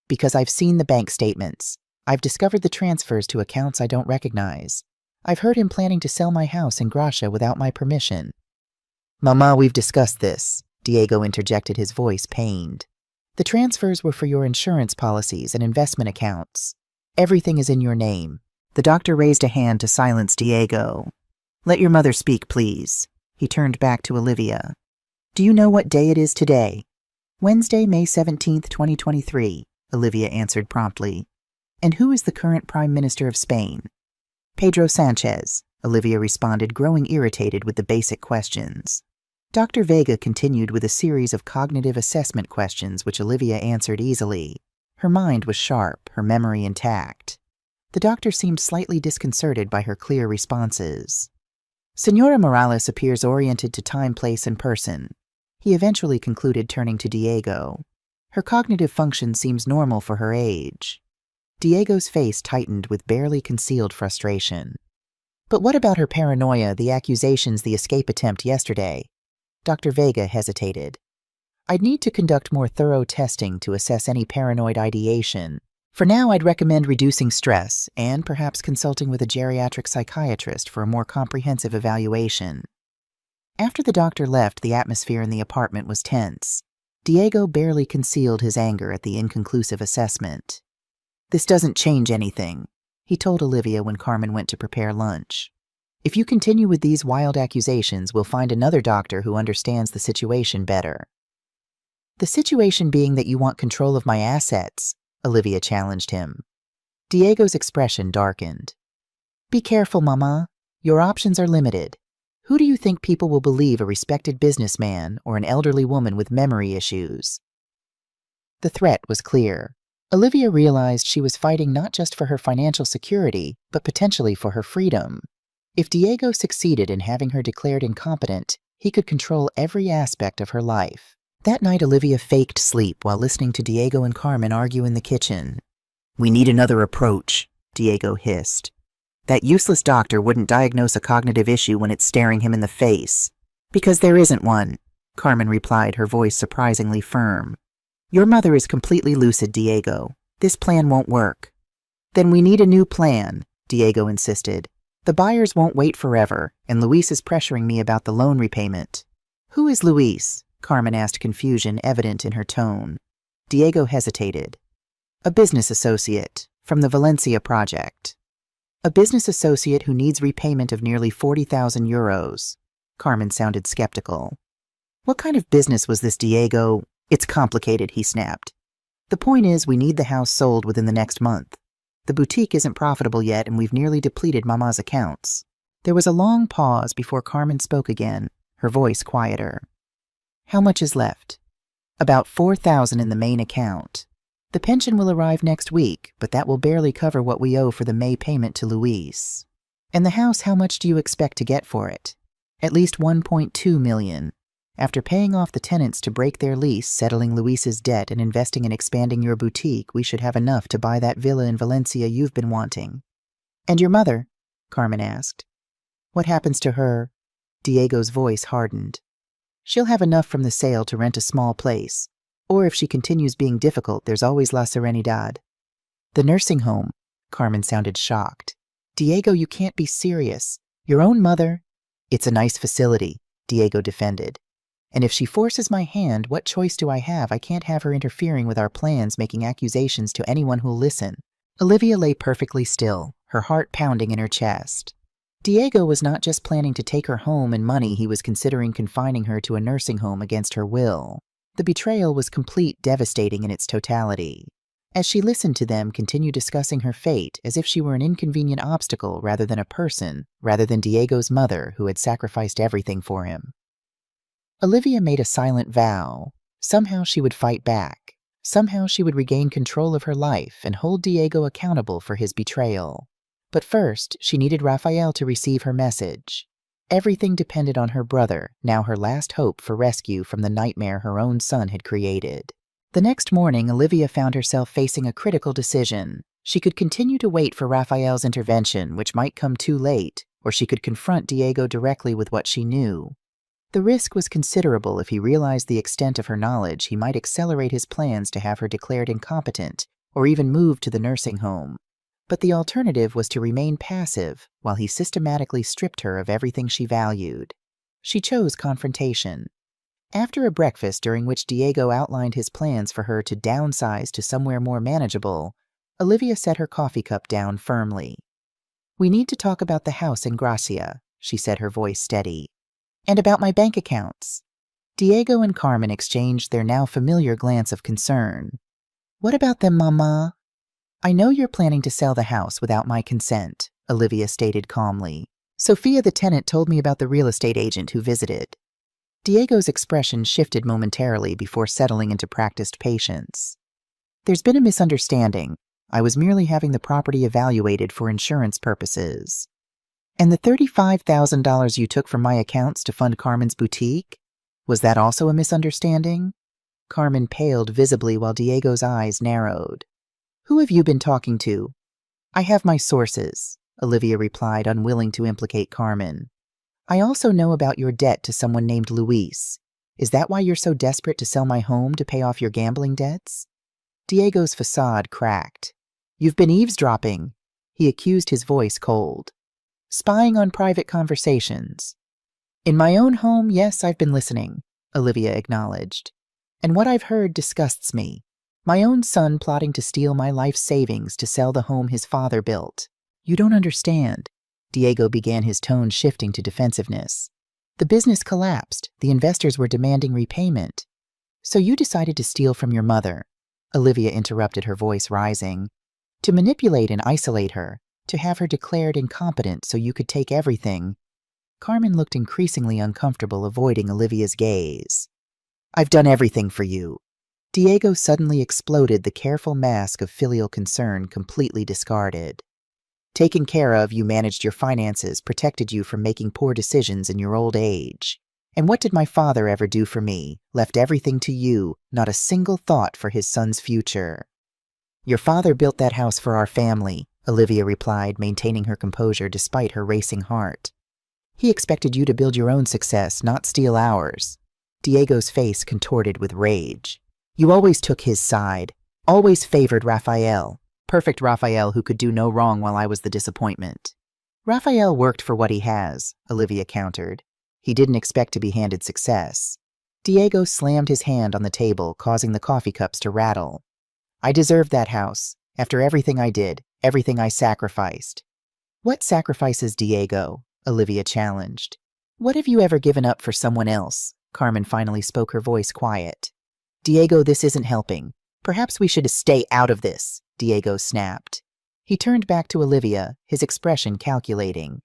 Because I've seen the bank statements. I've discovered the transfers to accounts I don't recognize. I've heard him planning to sell my house in Gracia without my permission. Mama, we've discussed this, Diego interjected, his voice pained. The transfers were for your insurance policies and investment accounts. Everything is in your name. The doctor raised a hand to silence Diego. Let your mother speak, please. He turned back to Olivia. Do you know what day it is today? Wednesday, May 17th, 2023, Olivia answered promptly. And who is the current Prime Minister of Spain? Pedro Sanchez, Olivia responded, growing irritated with the basic questions. Dr. Vega continued with a series of cognitive assessment questions which Olivia answered easily. Her mind was sharp, her memory intact. The doctor seemed slightly disconcerted by her clear responses. Senora Morales appears oriented to time, place, and person. He eventually concluded, turning to Diego. Her cognitive function seems normal for her age. Diego's face tightened with barely concealed frustration. But what about her paranoia, the accusations, the escape attempt yesterday? Dr. Vega hesitated. I'd need to conduct more thorough testing to assess any paranoid ideation. For now, I'd recommend reducing stress and perhaps consulting with a geriatric psychiatrist for a more comprehensive evaluation. After the doctor left, the atmosphere in the apartment was tense. Diego barely concealed his anger at the inconclusive assessment. This doesn't change anything, he told Olivia when Carmen went to prepare lunch. If you continue with these wild accusations, we'll find another doctor who understands the situation better. The situation being that you want control of my assets, Olivia challenged him. Diego's expression darkened. Be careful, Mama. Your options are limited. Who do you think people will believe, a respected businessman or an elderly woman with memory issues? The threat was clear. Olivia realized she was fighting not just for her financial security, but potentially for her freedom. If Diego succeeded in having her declared incompetent, he could control every aspect of her life. That night, Olivia faked sleep while listening to Diego and Carmen argue in the kitchen. We need another approach, Diego hissed. That useless doctor wouldn't diagnose a cognitive issue when it's staring him in the face. Because there isn't one, Carmen replied, her voice surprisingly firm. Your mother is completely lucid, Diego. This plan won't work. Then we need a new plan, Diego insisted. The buyers won't wait forever, and Luis is pressuring me about the loan repayment. Who is Luis? Carmen asked, confusion evident in her tone. Diego hesitated. A business associate, from the Valencia project. A business associate who needs repayment of nearly 40,000 euros. Carmen sounded skeptical. What kind of business was this, Diego? It's complicated, he snapped. The point is, we need the house sold within the next month. The boutique isn't profitable yet, and we've nearly depleted Mama's accounts. There was a long pause before Carmen spoke again, her voice quieter. How much is left? About 4,000 in the main account. The pension will arrive next week, but that will barely cover what we owe for the May payment to Luis. And the house, how much do you expect to get for it? At least 1.2 million. After paying off the tenants to break their lease, settling Luis's debt, and investing in expanding your boutique, we should have enough to buy that villa in Valencia you've been wanting. And your mother? Carmen asked. What happens to her? Diego's voice hardened. She'll have enough from the sale to rent a small place. Or if she continues being difficult, there's always La Serenidad. The nursing home? Carmen sounded shocked. Diego, you can't be serious. Your own mother? It's a nice facility, Diego defended. And if she forces my hand, what choice do I have? I can't have her interfering with our plans, making accusations to anyone who'll listen. Olivia lay perfectly still, her heart pounding in her chest. Diego was not just planning to take her home and money, he was considering confining her to a nursing home against her will. The betrayal was complete, devastating in its totality. As she listened to them continue discussing her fate as if she were an inconvenient obstacle rather than a person, rather than Diego's mother who had sacrificed everything for him. Olivia made a silent vow. Somehow she would fight back. Somehow she would regain control of her life and hold Diego accountable for his betrayal. But first, she needed Rafael to receive her message. Everything depended on her brother, now her last hope for rescue from the nightmare her own son had created. The next morning, Olivia found herself facing a critical decision. She could continue to wait for Rafael's intervention, which might come too late, or she could confront Diego directly with what she knew. The risk was considerable. If he realized the extent of her knowledge, he might accelerate his plans to have her declared incompetent, or even moved to the nursing home. But the alternative was to remain passive while he systematically stripped her of everything she valued. She chose confrontation. After a breakfast during which Diego outlined his plans for her to downsize to somewhere more manageable, Olivia set her coffee cup down firmly. We need to talk about the house in Gracia, she said, her voice steady. And about my bank accounts. Diego and Carmen exchanged their now familiar glance of concern. What about them, Mama? I know you're planning to sell the house without my consent, Olivia stated calmly. Sophia the tenant told me about the real estate agent who visited. Diego's expression shifted momentarily before settling into practiced patience. There's been a misunderstanding. I was merely having the property evaluated for insurance purposes. And the $35,000 you took from my accounts to fund Carmen's boutique? Was that also a misunderstanding? Carmen paled visibly while Diego's eyes narrowed. Who have you been talking to? I have my sources, Olivia replied, unwilling to implicate Carmen. I also know about your debt to someone named Luis. Is that why you're so desperate to sell my home to pay off your gambling debts? Diego's facade cracked. You've been eavesdropping, he accused, his voice cold. Spying on private conversations. In my own home, yes, I've been listening, Olivia acknowledged. And what I've heard disgusts me. My own son plotting to steal my life savings to sell the home his father built. You don't understand. Diego began, his tone shifting to defensiveness. The business collapsed. The investors were demanding repayment. So you decided to steal from your mother, Olivia interrupted, her voice rising. To manipulate and isolate her, to have her declared incompetent so you could take everything. Carmen looked increasingly uncomfortable, avoiding Olivia's gaze. I've done everything for you. Diego suddenly exploded, the careful mask of filial concern completely discarded. Taken care of, you managed your finances, protected you from making poor decisions in your old age. And what did my father ever do for me? Left everything to you, not a single thought for his son's future. Your father built that house for our family, Olivia replied, maintaining her composure despite her racing heart. He expected you to build your own success, not steal ours. Diego's face contorted with rage. You always took his side, always favored Rafael. Perfect Rafael who could do no wrong while I was the disappointment. Rafael worked for what he has, Olivia countered. He didn't expect to be handed success. Diego slammed his hand on the table, causing the coffee cups to rattle. I deserved that house, after everything I did, everything I sacrificed. What sacrifices, Diego? Olivia challenged. What have you ever given up for someone else? Carmen finally spoke, her voice quiet. Diego, this isn't helping. Perhaps we should stay out of this, Diego snapped. He turned back to Olivia, his expression calculating.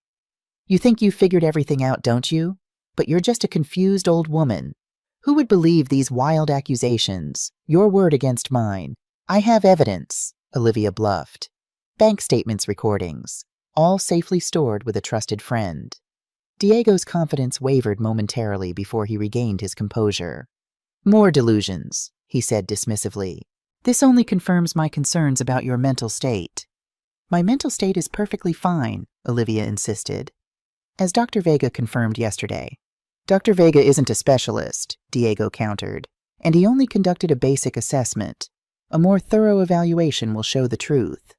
You think you've figured everything out, don't you? But you're just a confused old woman. Who would believe these wild accusations? Your word against mine. I have evidence, Olivia bluffed. Bank statements, recordings, all safely stored with a trusted friend. Diego's confidence wavered momentarily before he regained his composure. More delusions, he said dismissively. This only confirms my concerns about your mental state. My mental state is perfectly fine, Olivia insisted. As Dr. Vega confirmed yesterday. Dr. Vega isn't a specialist, Diego countered, and he only conducted a basic assessment. A more thorough evaluation will show the truth.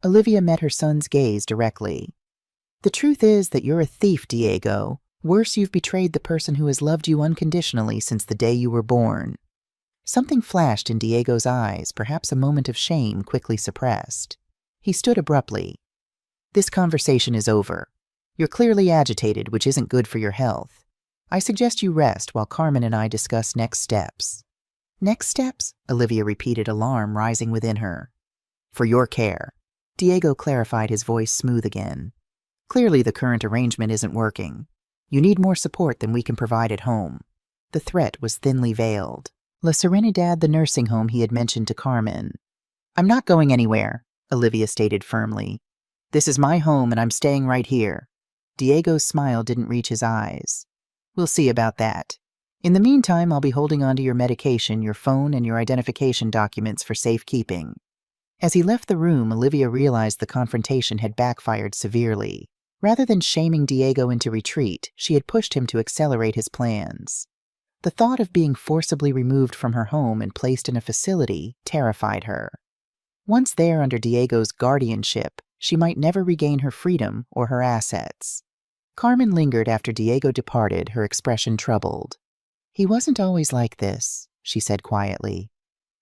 Olivia met her son's gaze directly. The truth is that you're a thief, Diego. Worse, you've betrayed the person who has loved you unconditionally since the day you were born. Something flashed in Diego's eyes, perhaps a moment of shame quickly suppressed. He stood abruptly. This conversation is over. You're clearly agitated, which isn't good for your health. I suggest you rest while Carmen and I discuss next steps. Next steps? Olivia repeated, alarm rising within her. For your care. Diego clarified, his voice smooth again. Clearly the current arrangement isn't working. You need more support than we can provide at home. The threat was thinly veiled. La Serenidad, the nursing home he had mentioned to Carmen. I'm not going anywhere, Olivia stated firmly. This is my home and I'm staying right here. Diego's smile didn't reach his eyes. We'll see about that. In the meantime, I'll be holding onto your medication, your phone, and your identification documents for safekeeping. As he left the room, Olivia realized the confrontation had backfired severely. Rather than shaming Diego into retreat, she had pushed him to accelerate his plans. The thought of being forcibly removed from her home and placed in a facility terrified her. Once there under Diego's guardianship, she might never regain her freedom or her assets. Carmen lingered after Diego departed, her expression troubled. He wasn't always like this, she said quietly.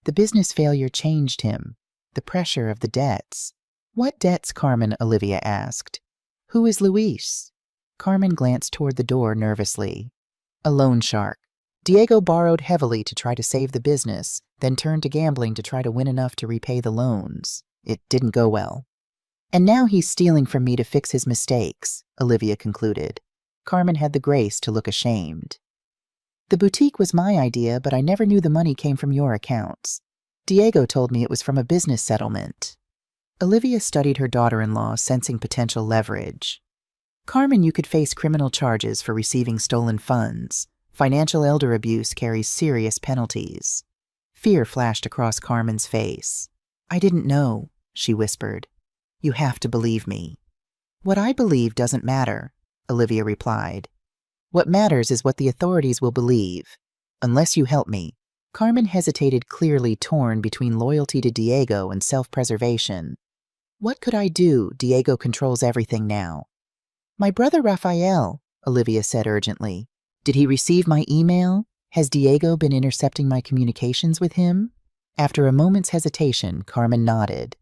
The business failure changed him. The pressure of the debts. What debts, Carmen? Olivia asked. Who is Luis? Carmen glanced toward the door nervously. A loan shark. Diego borrowed heavily to try to save the business, then turned to gambling to try to win enough to repay the loans. It didn't go well. And now he's stealing from me to fix his mistakes, Olivia concluded. Carmen had the grace to look ashamed. The boutique was my idea, but I never knew the money came from your accounts. Diego told me it was from a business settlement. Olivia studied her daughter-in-law, sensing potential leverage. Carmen, you could face criminal charges for receiving stolen funds. Financial elder abuse carries serious penalties. Fear flashed across Carmen's face. I didn't know, she whispered. You have to believe me. What I believe doesn't matter, Olivia replied. What matters is what the authorities will believe. Unless you help me. Carmen hesitated, clearly torn between loyalty to Diego and self-preservation. What could I do? Diego controls everything now. My brother Rafael, Olivia said urgently. Did he receive my email? Has Diego been intercepting my communications with him? After a moment's hesitation, Carmen nodded.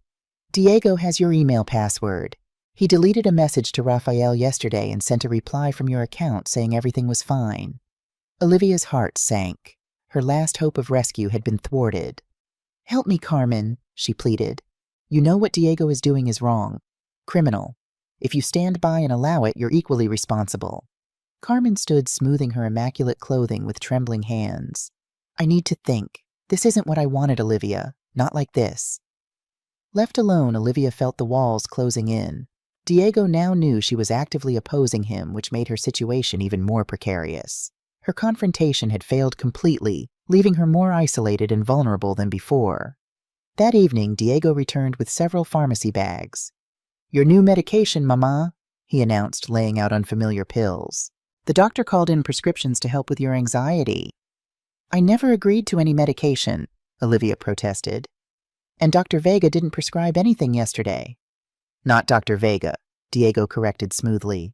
Diego has your email password. He deleted a message to Rafael yesterday and sent a reply from your account saying everything was fine. Olivia's heart sank. Her last hope of rescue had been thwarted. Help me, Carmen, she pleaded. You know what Diego is doing is wrong. Criminal. If you stand by and allow it, you're equally responsible. Carmen stood smoothing her immaculate clothing with trembling hands. I need to think. This isn't what I wanted, Olivia. Not like this. Left alone, Olivia felt the walls closing in. Diego now knew she was actively opposing him, which made her situation even more precarious. Her confrontation had failed completely, leaving her more isolated and vulnerable than before. That evening, Diego returned with several pharmacy bags. Your new medication, Mama, he announced, laying out unfamiliar pills. The doctor called in prescriptions to help with your anxiety. I never agreed to any medication, Olivia protested. And Dr. Vega didn't prescribe anything yesterday. Not Dr. Vega, Diego corrected smoothly.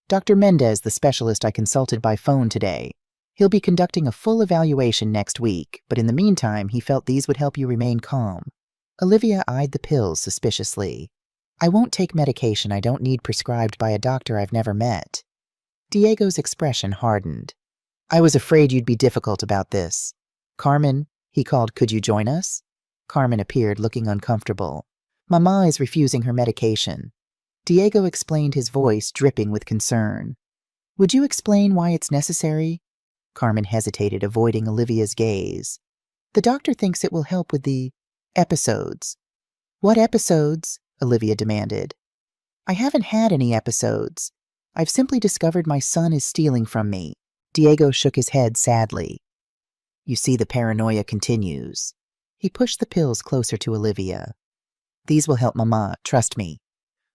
Dr. Mendez, the specialist I consulted by phone today. He'll be conducting a full evaluation next week, but in the meantime, he felt these would help you remain calm. Olivia eyed the pills suspiciously. I won't take medication I don't need prescribed by a doctor I've never met. Diego's expression hardened. I was afraid you'd be difficult about this. Carmen, he called, could you join us? Carmen appeared, looking uncomfortable. Mama is refusing her medication. Diego explained, his voice dripping with concern. Would you explain why it's necessary? Carmen hesitated, avoiding Olivia's gaze. The doctor thinks it will help with the episodes. What episodes? Olivia demanded. I haven't had any episodes. I've simply discovered my son is stealing from me. Diego shook his head sadly. You see, the paranoia continues. He pushed the pills closer to Olivia. These will help Mama, trust me.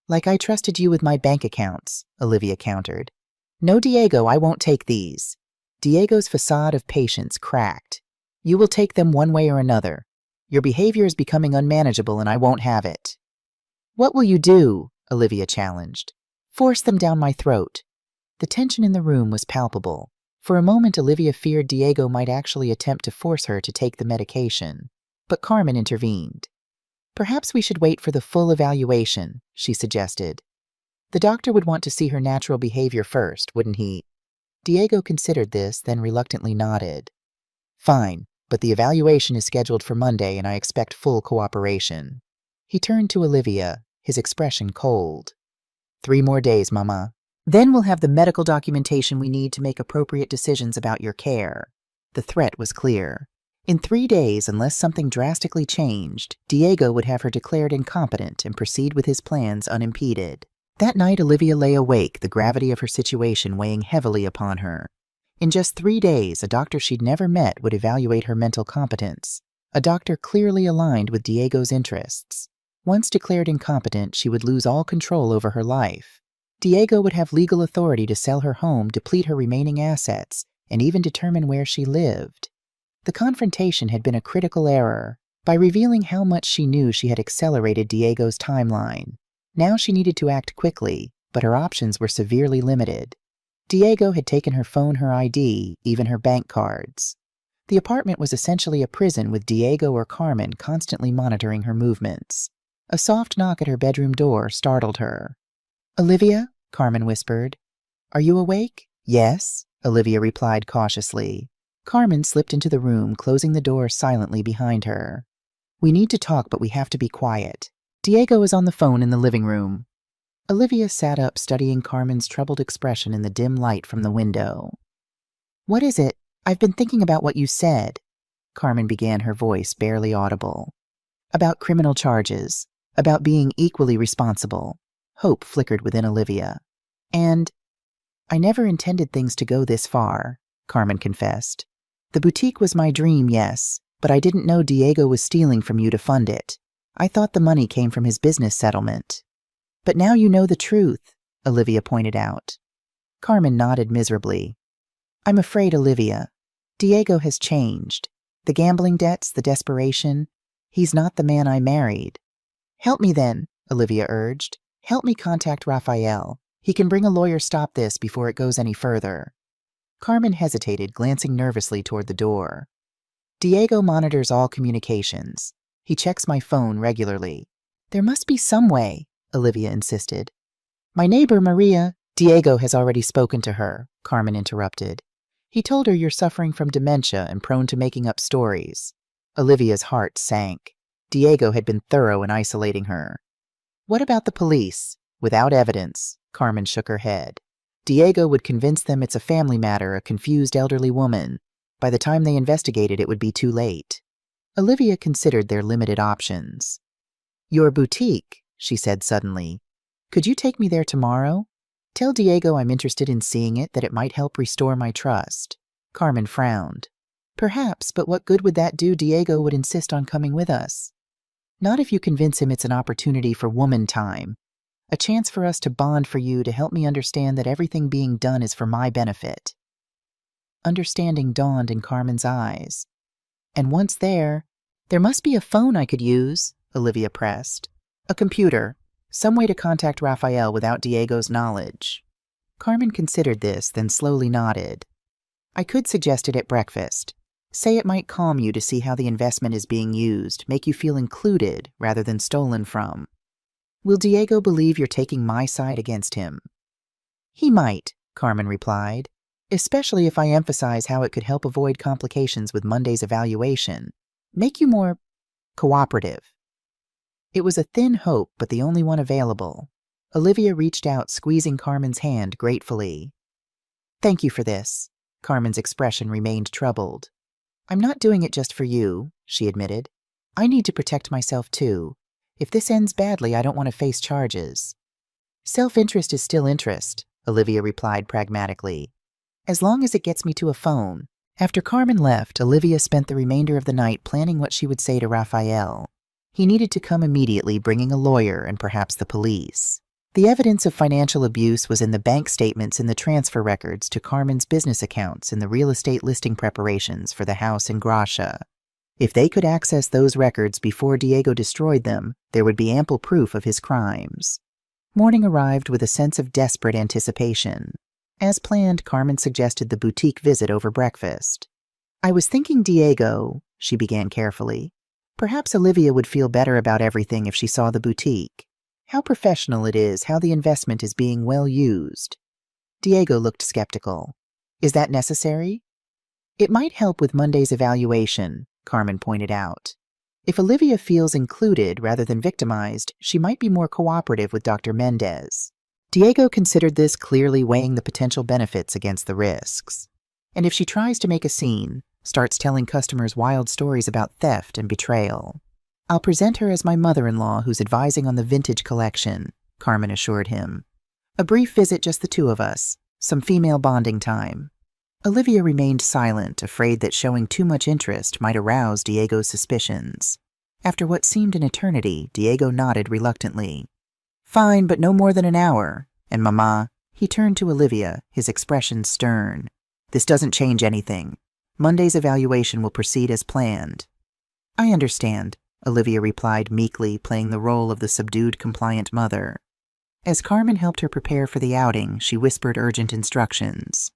Like I trusted you with my bank accounts, Olivia countered. No, Diego, I won't take these. Diego's facade of patience cracked. You will take them one way or another. Your behavior is becoming unmanageable and I won't have it. What will you do? Olivia challenged. Force them down my throat. The tension in the room was palpable. For a moment, Olivia feared Diego might actually attempt to force her to take the medication. But Carmen intervened. Perhaps we should wait for the full evaluation, she suggested. The doctor would want to see her natural behavior first, wouldn't he? Diego considered this, then reluctantly nodded. Fine, but the evaluation is scheduled for Monday and I expect full cooperation. He turned to Olivia, his expression cold. 3 more days, Mama. Then we'll have the medical documentation we need to make appropriate decisions about your care. The threat was clear. In 3 days, unless something drastically changed, Diego would have her declared incompetent and proceed with his plans unimpeded. That night, Olivia lay awake, the gravity of her situation weighing heavily upon her. In just 3 days, a doctor she'd never met would evaluate her mental competence, a doctor clearly aligned with Diego's interests. Once declared incompetent, she would lose all control over her life. Diego would have legal authority to sell her home, deplete her remaining assets, and even determine where she lived. The confrontation had been a critical error. By revealing how much she knew, she had accelerated Diego's timeline. Now she needed to act quickly, but her options were severely limited. Diego had taken her phone, her ID, even her bank cards. The apartment was essentially a prison, with Diego or Carmen constantly monitoring her movements. A soft knock at her bedroom door startled her. Olivia? Carmen whispered. Are you awake? Yes, Olivia replied cautiously. Carmen slipped into the room, closing the door silently behind her. We need to talk, but we have to be quiet. Diego is on the phone in the living room. Olivia sat up, studying Carmen's troubled expression in the dim light from the window. What is it? I've been thinking about what you said. Carmen began, her voice barely audible. About criminal charges. About being equally responsible. Hope flickered within Olivia. And I never intended things to go this far, Carmen confessed. The boutique was my dream, yes, but I didn't know Diego was stealing from you to fund it. I thought the money came from his business settlement. But now you know the truth, Olivia pointed out. Carmen nodded miserably. I'm afraid, Olivia. Diego has changed. The gambling debts, the desperation. He's not the man I married. Help me then, Olivia urged. Help me contact Rafael. He can bring a lawyer, stop this before it goes any further. Carmen hesitated, glancing nervously toward the door. Diego monitors all communications. He checks my phone regularly. There must be some way, Olivia insisted. My neighbor, Maria. Diego has already spoken to her, Carmen interrupted. He told her you're suffering from dementia and prone to making up stories. Olivia's heart sank. Diego had been thorough in isolating her. What about the police? Without evidence, Carmen shook her head. Diego would convince them it's a family matter, a confused elderly woman. By the time they investigated, it would be too late. Olivia considered their limited options. Your boutique, she said suddenly. Could you take me there tomorrow? Tell Diego I'm interested in seeing it, that it might help restore my trust. Carmen frowned. Perhaps, but what good would that do? Diego would insist on coming with us. Not if you convince him it's an opportunity for woman time. A chance for us to bond, for you to help me understand that everything being done is for my benefit. Understanding dawned in Carmen's eyes. And once there must be a phone I could use, Olivia pressed. A computer. Some way to contact Rafael without Diego's knowledge. Carmen considered this, then slowly nodded. I could suggest it at breakfast. Say it might calm you to see how the investment is being used, make you feel included rather than stolen from. Will Diego believe you're taking my side against him? He might, Carmen replied, especially if I emphasize how it could help avoid complications with Monday's evaluation. Make you more cooperative. It was a thin hope, but the only one available. Olivia reached out, squeezing Carmen's hand gratefully. Thank you for this. Carmen's expression remained troubled. I'm not doing it just for you, she admitted. I need to protect myself too. If this ends badly, I don't want to face charges. Self-interest is still interest, Olivia replied pragmatically. As long as it gets me to a phone. After Carmen left, Olivia spent the remainder of the night planning what she would say to Rafael. He needed to come immediately, bringing a lawyer and perhaps the police. The evidence of financial abuse was in the bank statements and the transfer records to Carmen's business accounts in the real estate listing preparations for the house in Gracia. If they could access those records before Diego destroyed them, there would be ample proof of his crimes. Morning arrived with a sense of desperate anticipation. As planned, Carmen suggested the boutique visit over breakfast. I was thinking, Diego, she began carefully. Perhaps Olivia would feel better about everything if she saw the boutique. How professional it is, how the investment is being well used. Diego looked skeptical. Is that necessary? It might help with Monday's evaluation, Carmen pointed out. If Olivia feels included rather than victimized, she might be more cooperative with Dr. Mendez. Diego considered this, clearly weighing the potential benefits against the risks. And if she tries to make a scene, starts telling customers wild stories about theft and betrayal. I'll present her as my mother-in-law who's advising on the vintage collection, Carmen assured him. A brief visit, just the two of us. Some female bonding time. Olivia remained silent, afraid that showing too much interest might arouse Diego's suspicions. After what seemed an eternity, Diego nodded reluctantly. Fine, but no more than an hour. And Mama, he turned to Olivia, his expression stern. This doesn't change anything. Monday's evaluation will proceed as planned. I understand, Olivia replied meekly, playing the role of the subdued, compliant mother. As Carmen helped her prepare for the outing, she whispered urgent instructions.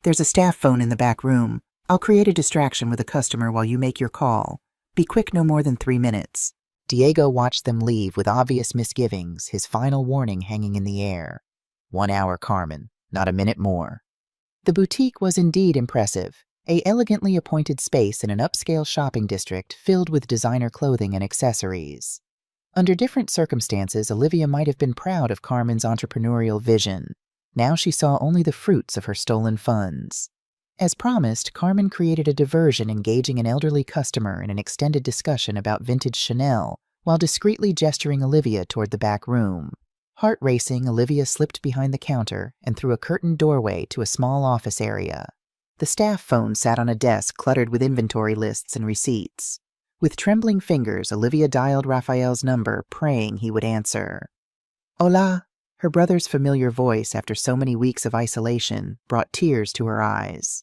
There's a staff phone in the back room. I'll create a distraction with a customer while you make your call. Be quick, no more than 3 minutes. Diego watched them leave with obvious misgivings, his final warning hanging in the air. 1 hour, Carmen, not a minute more. The boutique was indeed impressive, a elegantly appointed space in an upscale shopping district filled with designer clothing and accessories. Under different circumstances, Olivia might have been proud of Carmen's entrepreneurial vision. Now she saw only the fruits of her stolen funds. As promised, Carmen created a diversion, engaging an elderly customer in an extended discussion about vintage Chanel, while discreetly gesturing Olivia toward the back room. Heart racing, Olivia slipped behind the counter and through a curtained doorway to a small office area. The staff phone sat on a desk cluttered with inventory lists and receipts. With trembling fingers, Olivia dialed Rafael's number, praying he would answer. Hola! Her brother's familiar voice, after so many weeks of isolation, brought tears to her eyes.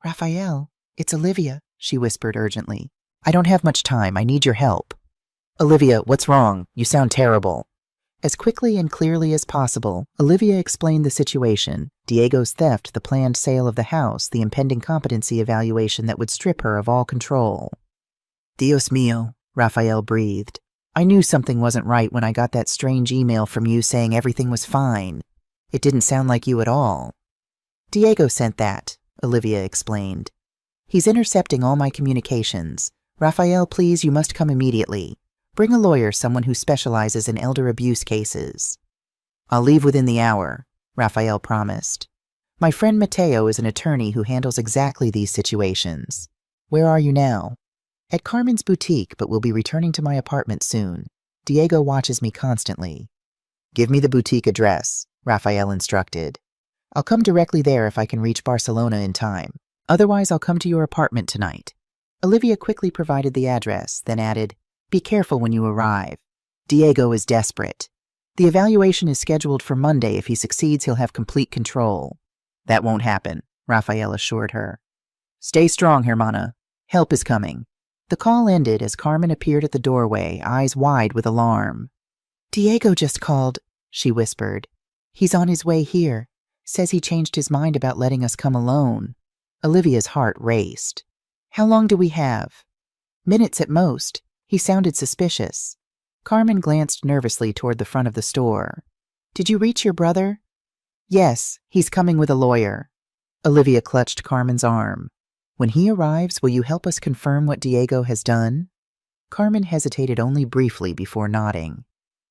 Rafael, it's Olivia, she whispered urgently. I don't have much time. I need your help. Olivia, what's wrong? You sound terrible. As quickly and clearly as possible, Olivia explained the situation, Diego's theft, the planned sale of the house, the impending competency evaluation that would strip her of all control. Dios mío, Rafael breathed. I knew something wasn't right when I got that strange email from you saying everything was fine. It didn't sound like you at all. Diego sent that, Olivia explained. He's intercepting all my communications. Rafael, please, you must come immediately. Bring a lawyer, someone who specializes in elder abuse cases. I'll leave within the hour, Rafael promised. My friend Mateo is an attorney who handles exactly these situations. Where are you now? At Carmen's boutique, but will be returning to my apartment soon. Diego watches me constantly. Give me the boutique address, Rafael instructed. I'll come directly there if I can reach Barcelona in time. Otherwise, I'll come to your apartment tonight. Olivia quickly provided the address, then added, Be careful when you arrive. Diego is desperate. The evaluation is scheduled for Monday. If he succeeds, he'll have complete control. That won't happen, Rafael assured her. Stay strong, Hermana. Help is coming. The call ended as Carmen appeared at the doorway, eyes wide with alarm. Diego just called, she whispered. He's on his way here. Says he changed his mind about letting us come alone. Olivia's heart raced. How long do we have? Minutes at most. He sounded suspicious. Carmen glanced nervously toward the front of the store. Did you reach your brother? Yes, he's coming with a lawyer. Olivia clutched Carmen's arm. When he arrives, will you help us confirm what Diego has done? Carmen hesitated only briefly before nodding.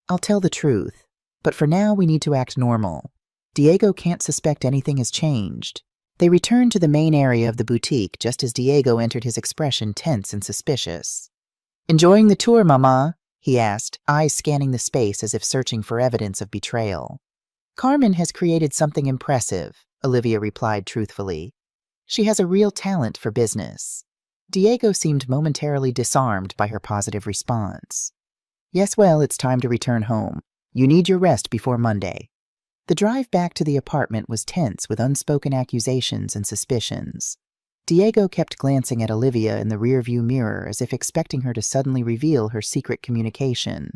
I'll tell the truth, but for now we need to act normal. Diego can't suspect anything has changed. They returned to the main area of the boutique just as Diego entered, his expression tense and suspicious. Enjoying the tour, Mama? He asked, eyes scanning the space as if searching for evidence of betrayal. Carmen has created something impressive, Olivia replied truthfully. She has a real talent for business. Diego seemed momentarily disarmed by her positive response. Yes, well, it's time to return home. You need your rest before Monday. The drive back to the apartment was tense with unspoken accusations and suspicions. Diego kept glancing at Olivia in the rearview mirror as if expecting her to suddenly reveal her secret communication.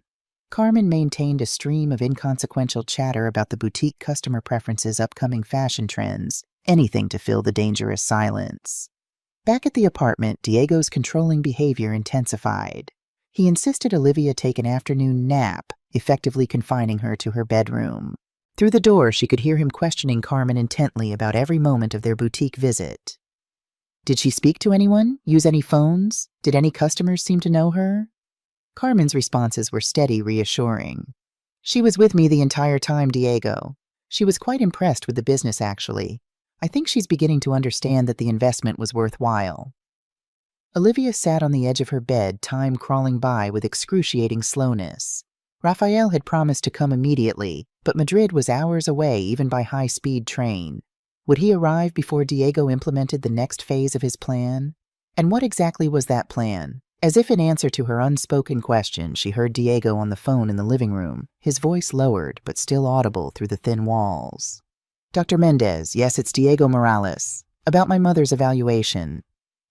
Carmen maintained a stream of inconsequential chatter about the boutique customer preferences, upcoming fashion trends, anything to fill the dangerous silence. Back at the apartment, Diego's controlling behavior intensified. He insisted Olivia take an afternoon nap, effectively confining her to her bedroom. Through the door, she could hear him questioning Carmen intently about every moment of their boutique visit. Did she speak to anyone? Use any phones? Did any customers seem to know her? Carmen's responses were steady, reassuring. She was with me the entire time, Diego. She was quite impressed with the business, actually. I think she's beginning to understand that the investment was worthwhile. Olivia sat on the edge of her bed, time crawling by with excruciating slowness. Rafael had promised to come immediately, but Madrid was hours away even by high-speed train. Would he arrive before Diego implemented the next phase of his plan? And what exactly was that plan? As if in answer to her unspoken question, she heard Diego on the phone in the living room, his voice lowered but still audible through the thin walls. Dr. Mendez, yes, it's Diego Morales. About my mother's evaluation.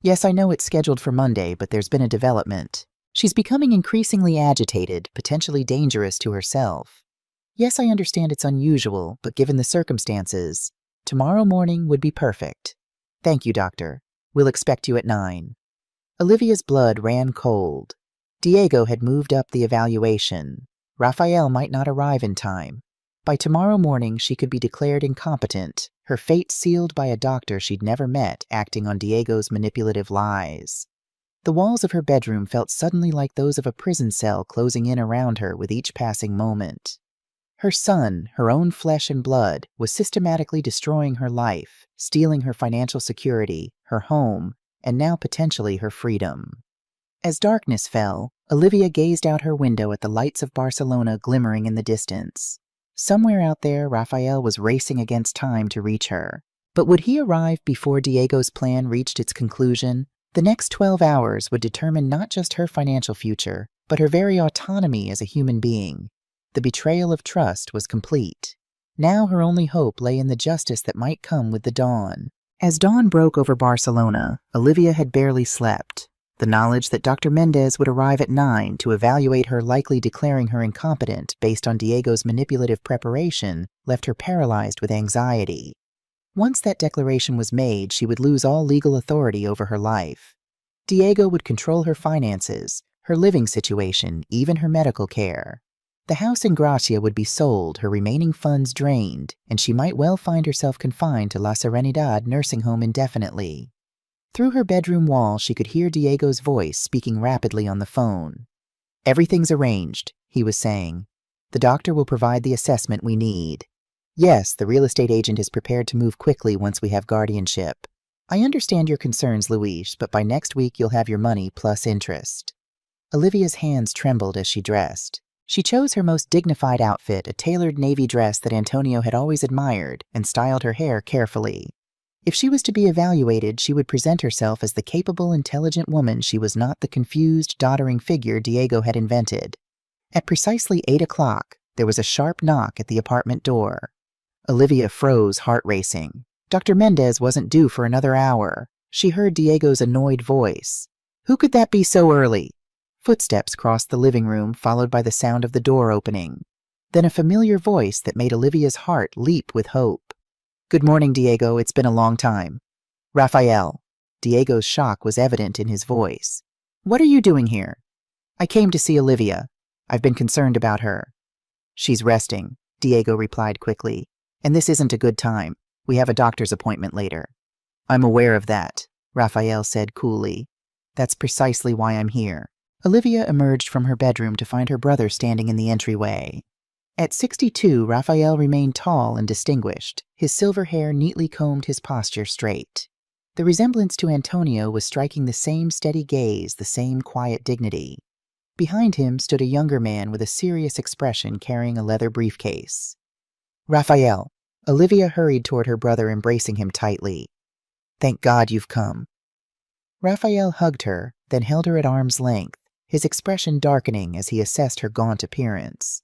Yes, I know it's scheduled for Monday, but there's been a development. She's becoming increasingly agitated, potentially dangerous to herself. Yes, I understand it's unusual, but given the circumstances, tomorrow morning would be perfect. Thank you, doctor. We'll expect you at 9. Olivia's blood ran cold. Diego had moved up the evaluation. Rafael might not arrive in time. By tomorrow morning, she could be declared incompetent, her fate sealed by a doctor she'd never met acting on Diego's manipulative lies. The walls of her bedroom felt suddenly like those of a prison cell closing in around her with each passing moment. Her son, her own flesh and blood, was systematically destroying her life, stealing her financial security, her home, and now potentially her freedom. As darkness fell, Olivia gazed out her window at the lights of Barcelona glimmering in the distance. Somewhere out there, Rafael was racing against time to reach her. But would he arrive before Diego's plan reached its conclusion? The next 12 hours would determine not just her financial future, but her very autonomy as a human being. The betrayal of trust was complete. Now her only hope lay in the justice that might come with the dawn. As dawn broke over Barcelona, Olivia had barely slept. The knowledge that Dr. Mendez would arrive at 9 to evaluate her, likely declaring her incompetent based on Diego's manipulative preparation, left her paralyzed with anxiety. Once that declaration was made, she would lose all legal authority over her life. Diego would control her finances, her living situation, even her medical care. The house in Gracia would be sold, her remaining funds drained, and she might well find herself confined to La Serenidad nursing home indefinitely. Through her bedroom wall, she could hear Diego's voice speaking rapidly on the phone. Everything's arranged, he was saying. The doctor will provide the assessment we need. Yes, the real estate agent is prepared to move quickly once we have guardianship. I understand your concerns, Luis, but by next week you'll have your money plus interest. Olivia's hands trembled as she dressed. She chose her most dignified outfit, a tailored navy dress that Antonio had always admired, and styled her hair carefully. If she was to be evaluated, she would present herself as the capable, intelligent woman she was, not the confused, doddering figure Diego had invented. At precisely 8 o'clock, there was a sharp knock at the apartment door. Olivia froze, heart racing. Dr. Mendez wasn't due for another hour. She heard Diego's annoyed voice. Who could that be so early? Footsteps crossed the living room, followed by the sound of the door opening. Then a familiar voice that made Olivia's heart leap with hope. Good morning, Diego. It's been a long time. Rafael. Diego's shock was evident in his voice. What are you doing here? I came to see Olivia. I've been concerned about her. She's resting, Diego replied quickly. And this isn't a good time. We have a doctor's appointment later. I'm aware of that, Raphael said coolly. That's precisely why I'm here. Olivia emerged from her bedroom to find her brother standing in the entryway. At 62, Raphael remained tall and distinguished. His silver hair neatly combed his posture straight. The resemblance to Antonio was striking the same steady gaze, the same quiet dignity. Behind him stood a younger man with a serious expression carrying a leather briefcase. Raphael. Olivia hurried toward her brother, embracing him tightly. Thank God you've come. Raphael hugged her, then held her at arm's length, his expression darkening as he assessed her gaunt appearance.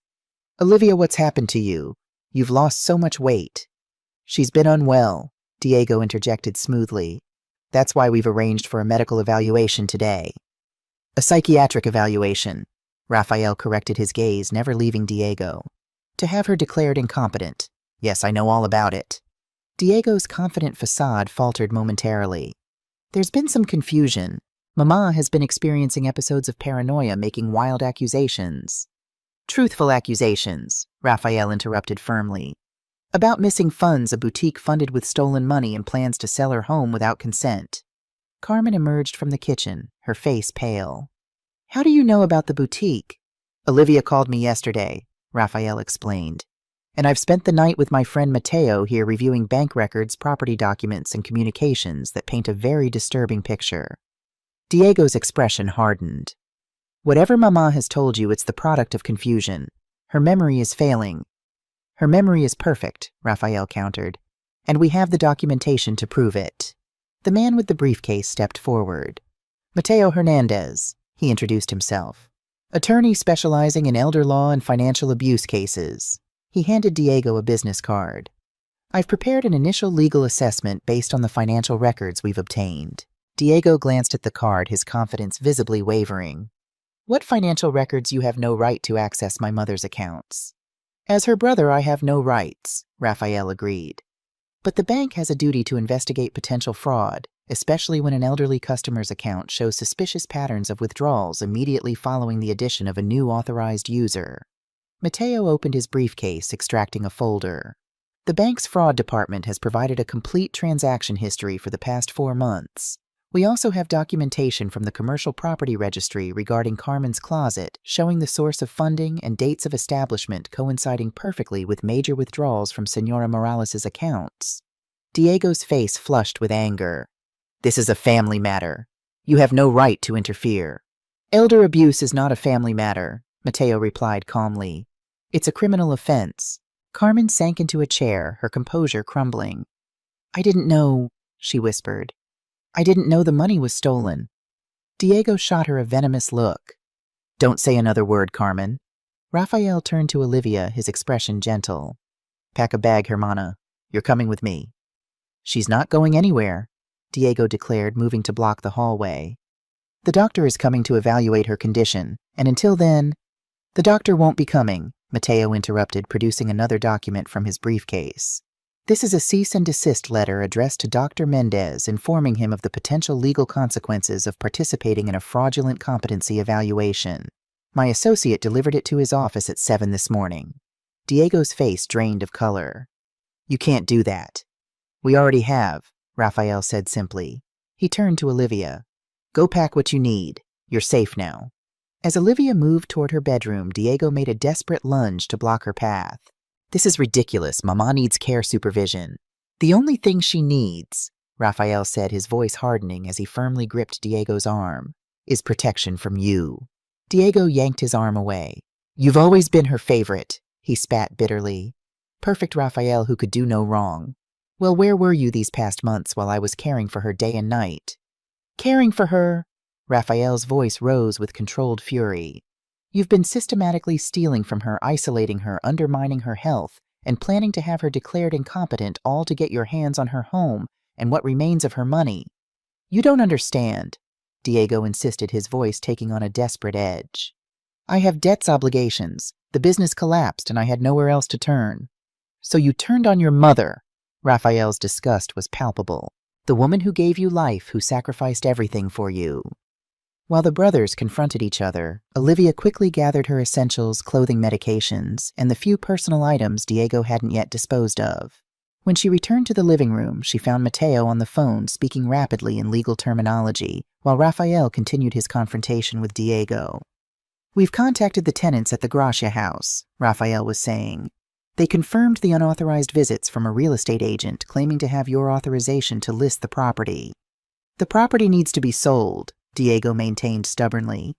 Olivia, what's happened to you? You've lost so much weight. She's been unwell, Diego interjected smoothly. That's why we've arranged for a medical evaluation today. A psychiatric evaluation, Raphael corrected his gaze, never leaving Diego. To have her declared incompetent. Yes, I know all about it. Diego's confident facade faltered momentarily. There's been some confusion. Mama has been experiencing episodes of paranoia, making wild accusations. Truthful accusations, Raphael interrupted firmly. About missing funds, a boutique funded with stolen money, and plans to sell her home without consent. Carmen emerged from the kitchen, her face pale. How do you know about the boutique? Olivia called me yesterday, Raphael explained. And I've spent the night with my friend Mateo here reviewing bank records, property documents, and communications that paint a very disturbing picture. Diego's expression hardened. Whatever Mama has told you, it's the product of confusion. Her memory is failing. Her memory is perfect, Raphael countered, and we have the documentation to prove it. The man with the briefcase stepped forward. Mateo Hernandez, he introduced himself. Attorney specializing in elder law and financial abuse cases. He handed Diego a business card. I've prepared an initial legal assessment based on the financial records we've obtained. Diego glanced at the card, his confidence visibly wavering. What financial records? You have no right to access my mother's accounts. As her brother, I have no rights, Raphael agreed. But the bank has a duty to investigate potential fraud, especially when an elderly customer's account shows suspicious patterns of withdrawals immediately following the addition of a new authorized user. Mateo opened his briefcase, extracting a folder. The bank's fraud department has provided a complete transaction history for the past 4 months. We also have documentation from the Commercial Property Registry regarding Carmen's closet, showing the source of funding and dates of establishment coinciding perfectly with major withdrawals from Senora Morales' accounts. Diego's face flushed with anger. This is a family matter. You have no right to interfere. Elder abuse is not a family matter, Mateo replied calmly. It's a criminal offense. Carmen sank into a chair, her composure crumbling. I didn't know, she whispered. I didn't know the money was stolen. Diego shot her a venomous look. Don't say another word, Carmen. Raphael turned to Olivia, his expression gentle. Pack a bag, Hermana. You're coming with me. She's not going anywhere, Diego declared, moving to block the hallway. The doctor is coming to evaluate her condition, and until then... The doctor won't be coming, Mateo interrupted, producing another document from his briefcase. This is a cease and desist letter addressed to Dr. Mendez, informing him of the potential legal consequences of participating in a fraudulent competency evaluation. My associate delivered it to his office at 7 this morning. Diego's face drained of color. You can't do that. We already have, Raphael said simply. He turned to Olivia. Go pack what you need. You're safe now. As Olivia moved toward her bedroom, Diego made a desperate lunge to block her path. This is ridiculous. Mama needs care supervision. The only thing she needs, Raphael said, his voice hardening as he firmly gripped Diego's arm, is protection from you. Diego yanked his arm away. You've always been her favorite, he spat bitterly. Perfect Raphael who could do no wrong. Well, where were you these past months while I was caring for her day and night? Caring for her? Raphael's voice rose with controlled fury. You've been systematically stealing from her, isolating her, undermining her health, and planning to have her declared incompetent, all to get your hands on her home and what remains of her money. You don't understand, Diego insisted, his voice taking on a desperate edge. I have debts, obligations. The business collapsed and I had nowhere else to turn. So you turned on your mother. Raphael's disgust was palpable. The woman who gave you life, who sacrificed everything for you. While the brothers confronted each other, Olivia quickly gathered her essentials, clothing, medications, and the few personal items Diego hadn't yet disposed of. When she returned to the living room, she found Mateo on the phone speaking rapidly in legal terminology, while Rafael continued his confrontation with Diego. "We've contacted the tenants at the Gracia house," Rafael was saying. "They confirmed the unauthorized visits from a real estate agent claiming to have your authorization to list the property." "The property needs to be sold," Diego maintained stubbornly.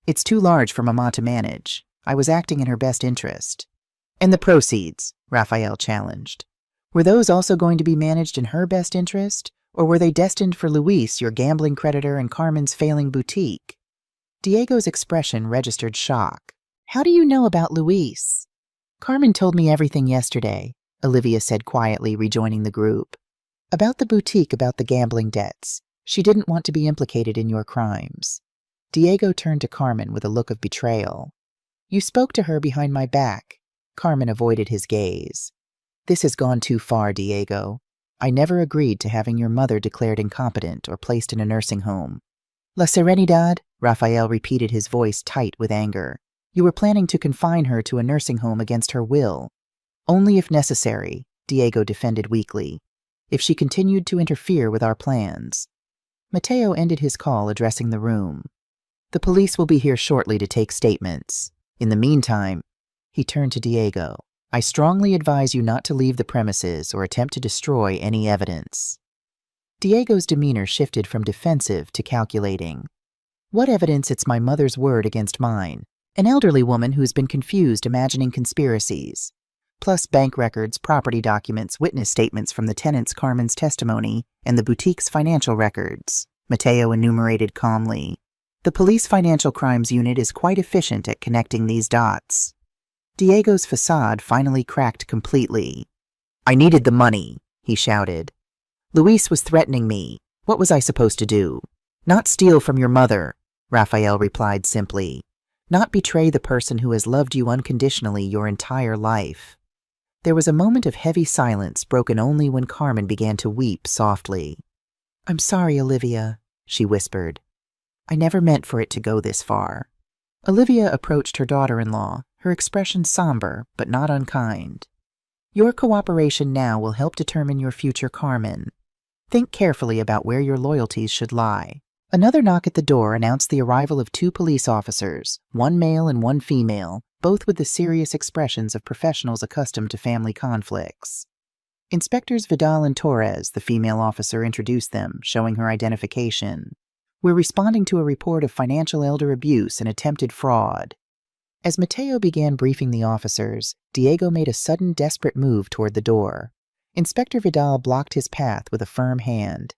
"It's too large for Mama to manage. I was acting in her best interest." "And the proceeds?" Rafael challenged. "Were those also going to be managed in her best interest, or were they destined for Luis, your gambling creditor, and Carmen's failing boutique?" Diego's expression registered shock. "How do you know about Luis?" "Carmen told me everything yesterday," Olivia said quietly, rejoining the group. "About the boutique, about the gambling debts. She didn't want to be implicated in your crimes." Diego turned to Carmen with a look of betrayal. "You spoke to her behind my back." Carmen avoided his gaze. "This has gone too far, Diego. I never agreed to having your mother declared incompetent or placed in a nursing home." "La Serenidad," Rafael repeated, his voice tight with anger. "You were planning to confine her to a nursing home against her will." "Only if necessary," Diego defended weakly. "If she continued to interfere with our plans." Mateo ended his call, addressing the room. "The police will be here shortly to take statements. In the meantime," he turned to Diego, "I strongly advise you not to leave the premises or attempt to destroy any evidence." Diego's demeanor shifted from defensive to calculating. "What evidence? It's my mother's word against mine. An elderly woman who's been confused, imagining conspiracies. Plus bank records, property documents, witness statements from the tenants, Carmen's testimony, and the boutique's financial records," Mateo enumerated calmly. "The police financial crimes unit is quite efficient at connecting these dots." Diego's facade finally cracked completely. "I needed the money," he shouted. "Luis was threatening me. What was I supposed to do?" "Not steal from your mother," Rafael replied simply. "Not betray the person who has loved you unconditionally your entire life." There was a moment of heavy silence, broken only when Carmen began to weep softly. "I'm sorry, Olivia," she whispered. "I never meant for it to go this far." Olivia approached her daughter-in-law, her expression somber but not unkind. "Your cooperation now will help determine your future, Carmen. Think carefully about where your loyalties should lie." Another knock at the door announced the arrival of 2 police officers, one male and one female, both with the serious expressions of professionals accustomed to family conflicts. "Inspectors Vidal and Torres," the female officer introduced them, showing her identification. "We're responding to a report of financial elder abuse and attempted fraud." As Mateo began briefing the officers, Diego made a sudden, desperate move toward the door. Inspector Vidal blocked his path with a firm hand.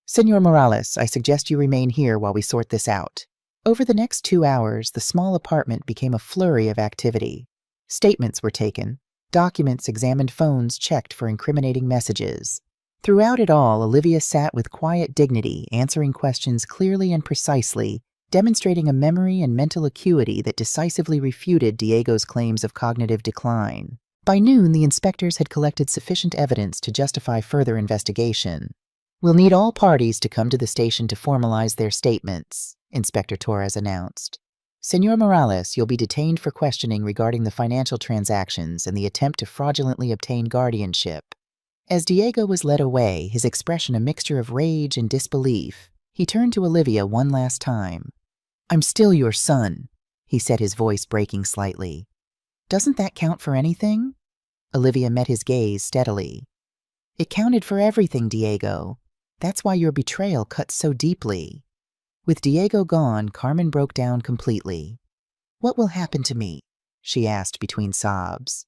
"Senor Morales, I suggest you remain here while we sort this out." Over the next 2 hours, the small apartment became a flurry of activity. Statements were taken, documents examined, phones checked for incriminating messages. Throughout it all, Olivia sat with quiet dignity, answering questions clearly and precisely, demonstrating a memory and mental acuity that decisively refuted Diego's claims of cognitive decline. By noon, the inspectors had collected sufficient evidence to justify further investigation. "We'll need all parties to come to the station to formalize their statements," Inspector Torres announced. "Senor Morales, you'll be detained for questioning regarding the financial transactions and the attempt to fraudulently obtain guardianship." As Diego was led away, his expression a mixture of rage and disbelief, he turned to Olivia one last time. "I'm still your son," he said, his voice breaking slightly. "Doesn't that count for anything?" Olivia met his gaze steadily. "It counted for everything, Diego. That's why your betrayal cut so deeply." With Diego gone, Carmen broke down completely. "What will happen to me?" she asked between sobs.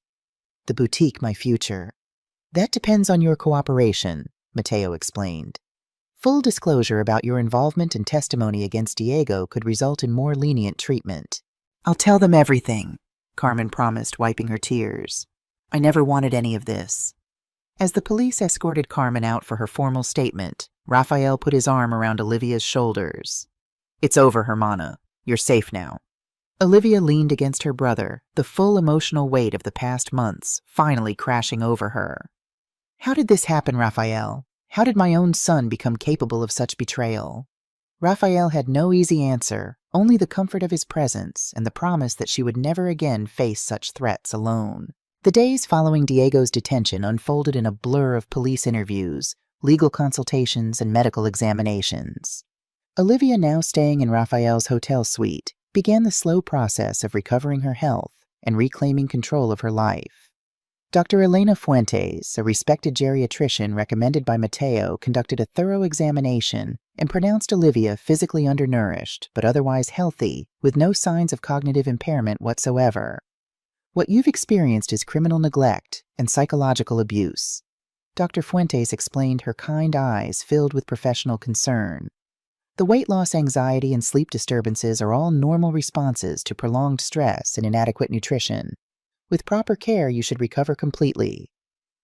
"The boutique, my future." "That depends on your cooperation," Mateo explained. "Full disclosure about your involvement and testimony against Diego could result in more lenient treatment." "I'll tell them everything," Carmen promised, wiping her tears. "I never wanted any of this." As the police escorted Carmen out for her formal statement, Rafael put his arm around Olivia's shoulders. "It's over, Hermana. You're safe now." Olivia leaned against her brother, the full emotional weight of the past months finally crashing over her. "How did this happen, Rafael? How did my own son become capable of such betrayal?" Raphael had no easy answer, only the comfort of his presence and the promise that she would never again face such threats alone. The days following Diego's detention unfolded in a blur of police interviews, legal consultations, and medical examinations. Olivia, now staying in Raphael's hotel suite, began the slow process of recovering her health and reclaiming control of her life. Dr. Elena Fuentes, a respected geriatrician recommended by Mateo, conducted a thorough examination and pronounced Olivia physically undernourished but otherwise healthy, with no signs of cognitive impairment whatsoever. "What you've experienced is criminal neglect and psychological abuse," Dr. Fuentes explained, her kind eyes filled with professional concern. "The weight loss, anxiety, and sleep disturbances are all normal responses to prolonged stress and inadequate nutrition. With proper care, you should recover completely."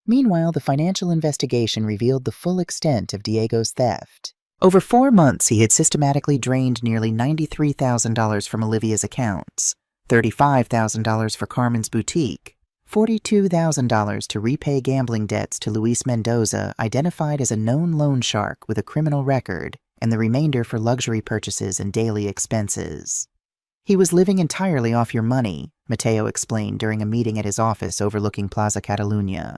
Meanwhile, the financial investigation revealed the full extent of Diego's theft. Over 4 months, he had systematically drained nearly $93,000 from Olivia's accounts, $35,000 for Carmen's boutique, $42,000 to repay gambling debts to Luis Mendoza, identified as a known loan shark with a criminal record, and the remainder for luxury purchases and daily expenses. "He was living entirely off your money," Mateo explained during a meeting at his office overlooking Plaza Catalunya.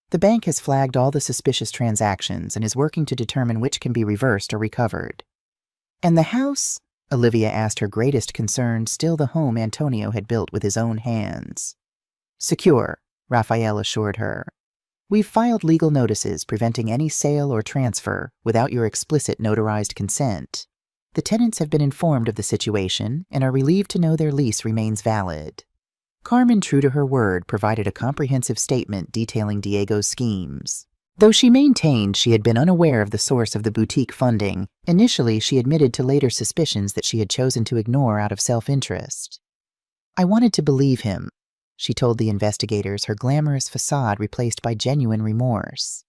"The bank has flagged all the suspicious transactions and is working to determine which can be reversed or recovered." "And the house?" Olivia asked, her greatest concern still the home Antonio had built with his own hands. "Secure," Raphael assured her. "We've filed legal notices preventing any sale or transfer without your explicit notarized consent. The tenants have been informed of the situation and are relieved to know their lease remains valid." Carmen, true to her word, provided a comprehensive statement detailing Diego's schemes. Though she maintained she had been unaware of the source of the boutique funding, initially she admitted to later suspicions that she had chosen to ignore out of self-interest. "I wanted to believe him," she told the investigators, her glamorous facade replaced by genuine remorse.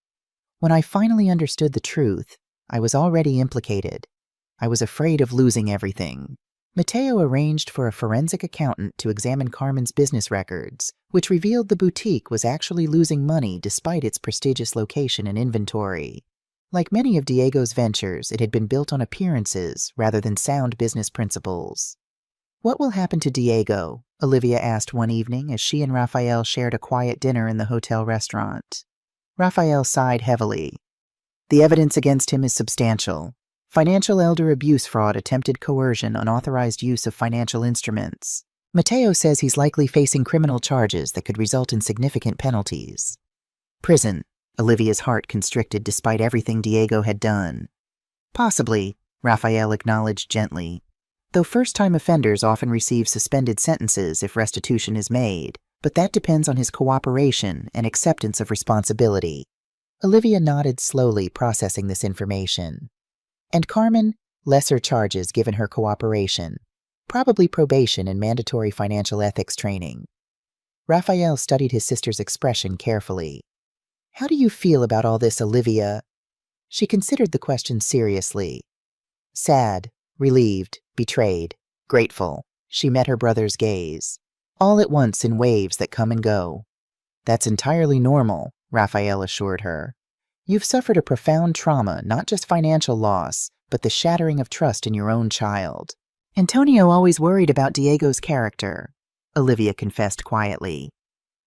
"When I finally understood the truth, I was already implicated. I was afraid of losing everything." Mateo arranged for a forensic accountant to examine Carmen's business records, which revealed the boutique was actually losing money despite its prestigious location and inventory. Like many of Diego's ventures, it had been built on appearances rather than sound business principles. "What will happen to Diego?" Olivia asked one evening as she and Raphael shared a quiet dinner in the hotel restaurant. Raphael sighed heavily. "The evidence against him is substantial. Financial elder abuse fraud, attempted coercion, unauthorized use of financial instruments. Mateo says he's likely facing criminal charges that could result in significant penalties." "Prison," Olivia's heart constricted despite everything Diego had done. "Possibly," Raphael acknowledged gently, "though first-time offenders often receive suspended sentences if restitution is made, but that depends on his cooperation and acceptance of responsibility." Olivia nodded slowly, processing this information. "And Carmen, lesser charges given her cooperation. Probably probation and mandatory financial ethics training." Raphael studied his sister's expression carefully. "How do you feel about all this, Olivia?" She considered the question seriously. "Sad, relieved, betrayed, grateful." She met her brother's gaze. "All at once in waves that come and go." "That's entirely normal," Raphael assured her. "You've suffered a profound trauma, not just financial loss, but the shattering of trust in your own child." "Antonio always worried about Diego's character," Olivia confessed quietly.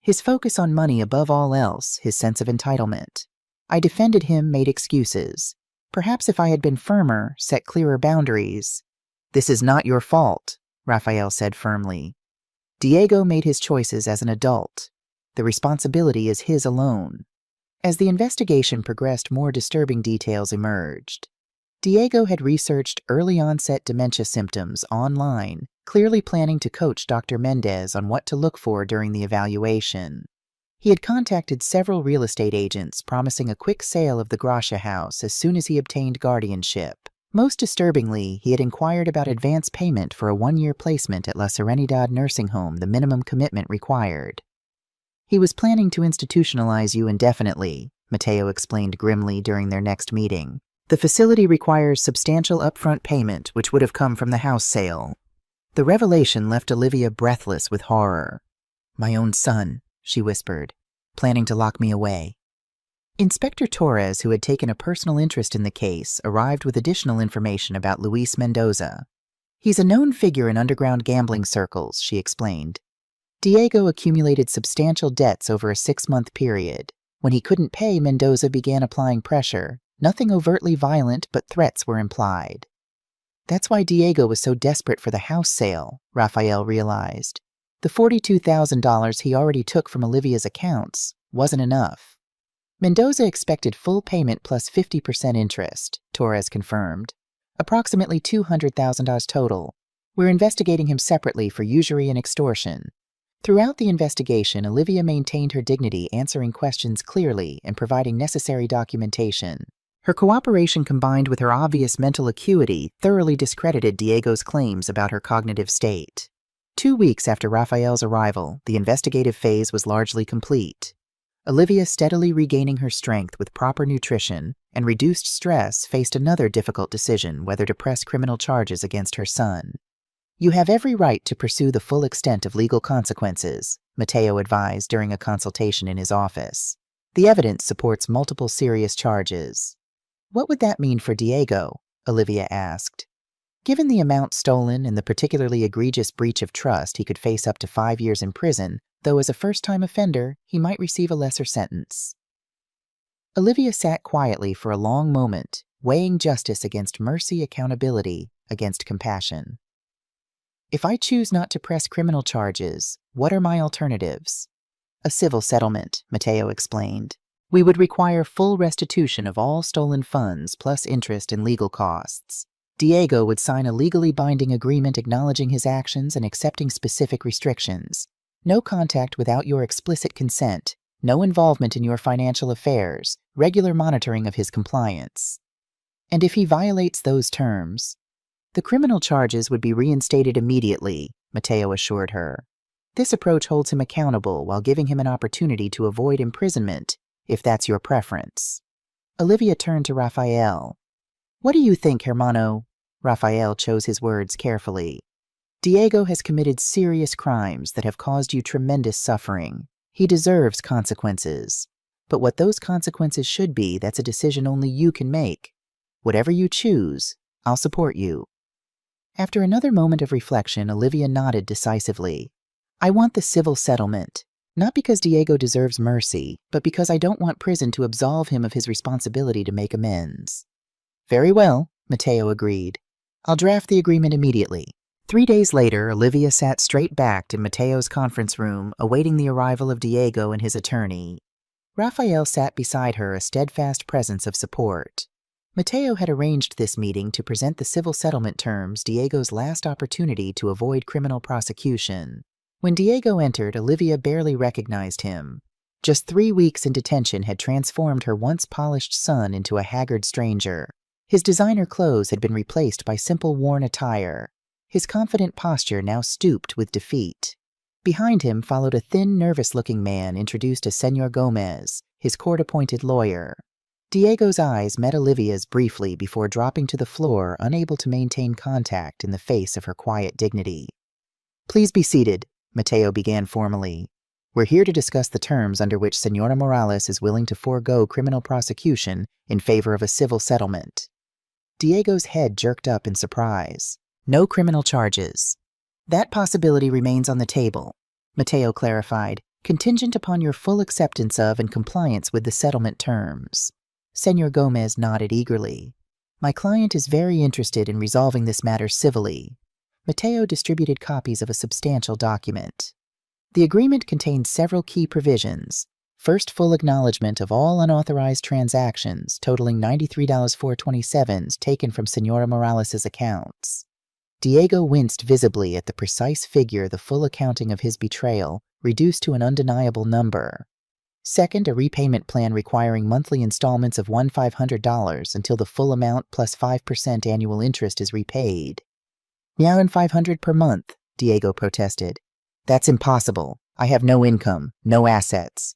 "His focus on money above all else, his sense of entitlement. I defended him, made excuses. Perhaps if I had been firmer, set clearer boundaries." "This is not your fault," Raphael said firmly. "Diego made his choices as an adult. The responsibility is his alone." As the investigation progressed, more disturbing details emerged. Diego had researched early-onset dementia symptoms online, clearly planning to coach Dr. Mendez on what to look for during the evaluation. He had contacted several real estate agents, promising a quick sale of the Gracia house as soon as he obtained guardianship. Most disturbingly, he had inquired about advance payment for a 1-year placement at La Serenidad nursing home, the minimum commitment required. "He was planning to institutionalize you indefinitely," Mateo explained grimly during their next meeting. "The facility requires substantial upfront payment, which would have come from the house sale." The revelation left Olivia breathless with horror. "My own son," she whispered, "planning to lock me away." Inspector Torres, who had taken a personal interest in the case, arrived with additional information about Luis Mendoza. He's a known figure in underground gambling circles, she explained. Diego accumulated substantial debts over a 6-month period. When he couldn't pay, Mendoza began applying pressure. Nothing overtly violent, but threats were implied. That's why Diego was so desperate for the house sale, Rafael realized. The $42,000 he already took from Olivia's accounts wasn't enough. Mendoza expected full payment plus 50% interest, Torres confirmed. Approximately $200,000 total. We're investigating him separately for usury and extortion. Throughout the investigation, Olivia maintained her dignity, answering questions clearly and providing necessary documentation. Her cooperation, combined with her obvious mental acuity, thoroughly discredited Diego's claims about her cognitive state. 2 weeks after Rafael's arrival, the investigative phase was largely complete. Olivia, steadily regaining her strength with proper nutrition and reduced stress, faced another difficult decision: whether to press criminal charges against her son. You have every right to pursue the full extent of legal consequences, Mateo advised during a consultation in his office. The evidence supports multiple serious charges. What would that mean for Diego? Olivia asked. Given the amount stolen and the particularly egregious breach of trust, he could face up to 5 years in prison, though as a first-time offender, he might receive a lesser sentence. Olivia sat quietly for a long moment, weighing justice against mercy, accountability against compassion. If I choose not to press criminal charges, what are my alternatives? A civil settlement, Mateo explained. We would require full restitution of all stolen funds plus interest and legal costs. Diego would sign a legally binding agreement acknowledging his actions and accepting specific restrictions. No contact without your explicit consent, no involvement in your financial affairs, regular monitoring of his compliance. And if he violates those terms, the criminal charges would be reinstated immediately, Mateo assured her. This approach holds him accountable while giving him an opportunity to avoid imprisonment, if that's your preference. Olivia turned to Rafael. What do you think, hermano? Rafael chose his words carefully. Diego has committed serious crimes that have caused you tremendous suffering. He deserves consequences. But what those consequences should be, that's a decision only you can make. Whatever you choose, I'll support you. After another moment of reflection, Olivia nodded decisively. I want the civil settlement. Not because Diego deserves mercy, but because I don't want prison to absolve him of his responsibility to make amends. Very well, Mateo agreed. I'll draft the agreement immediately. 3 days later, Olivia sat straight-backed in Mateo's conference room, awaiting the arrival of Diego and his attorney. Rafael sat beside her, a steadfast presence of support. Mateo had arranged this meeting to present the civil settlement terms, Diego's last opportunity to avoid criminal prosecution. When Diego entered, Olivia barely recognized him. Just 3 weeks in detention had transformed her once polished son into a haggard stranger. His designer clothes had been replaced by simple worn attire. His confident posture now stooped with defeat. Behind him followed a thin, nervous-looking man introduced as Señor Gomez, his court-appointed lawyer. Diego's eyes met Olivia's briefly before dropping to the floor, unable to maintain contact in the face of her quiet dignity. Please be seated, Mateo began formally. We're here to discuss the terms under which Señora Morales is willing to forego criminal prosecution in favor of a civil settlement. Diego's head jerked up in surprise. No criminal charges. That possibility remains on the table, Mateo clarified, contingent upon your full acceptance of and compliance with the settlement terms. Señor Gomez nodded eagerly. My client is very interested in resolving this matter civilly. Mateo distributed copies of a substantial document. The agreement contains several key provisions. First, full acknowledgement of all unauthorized transactions totaling $93.27 taken from Señora Morales' accounts. Diego winced visibly at the precise figure, the full accounting of his betrayal, reduced to an undeniable number. Second, a repayment plan requiring monthly installments of $1,500 until the full amount plus 5% annual interest is repaid. $500 per month, Diego protested. That's impossible. I have no income, no assets.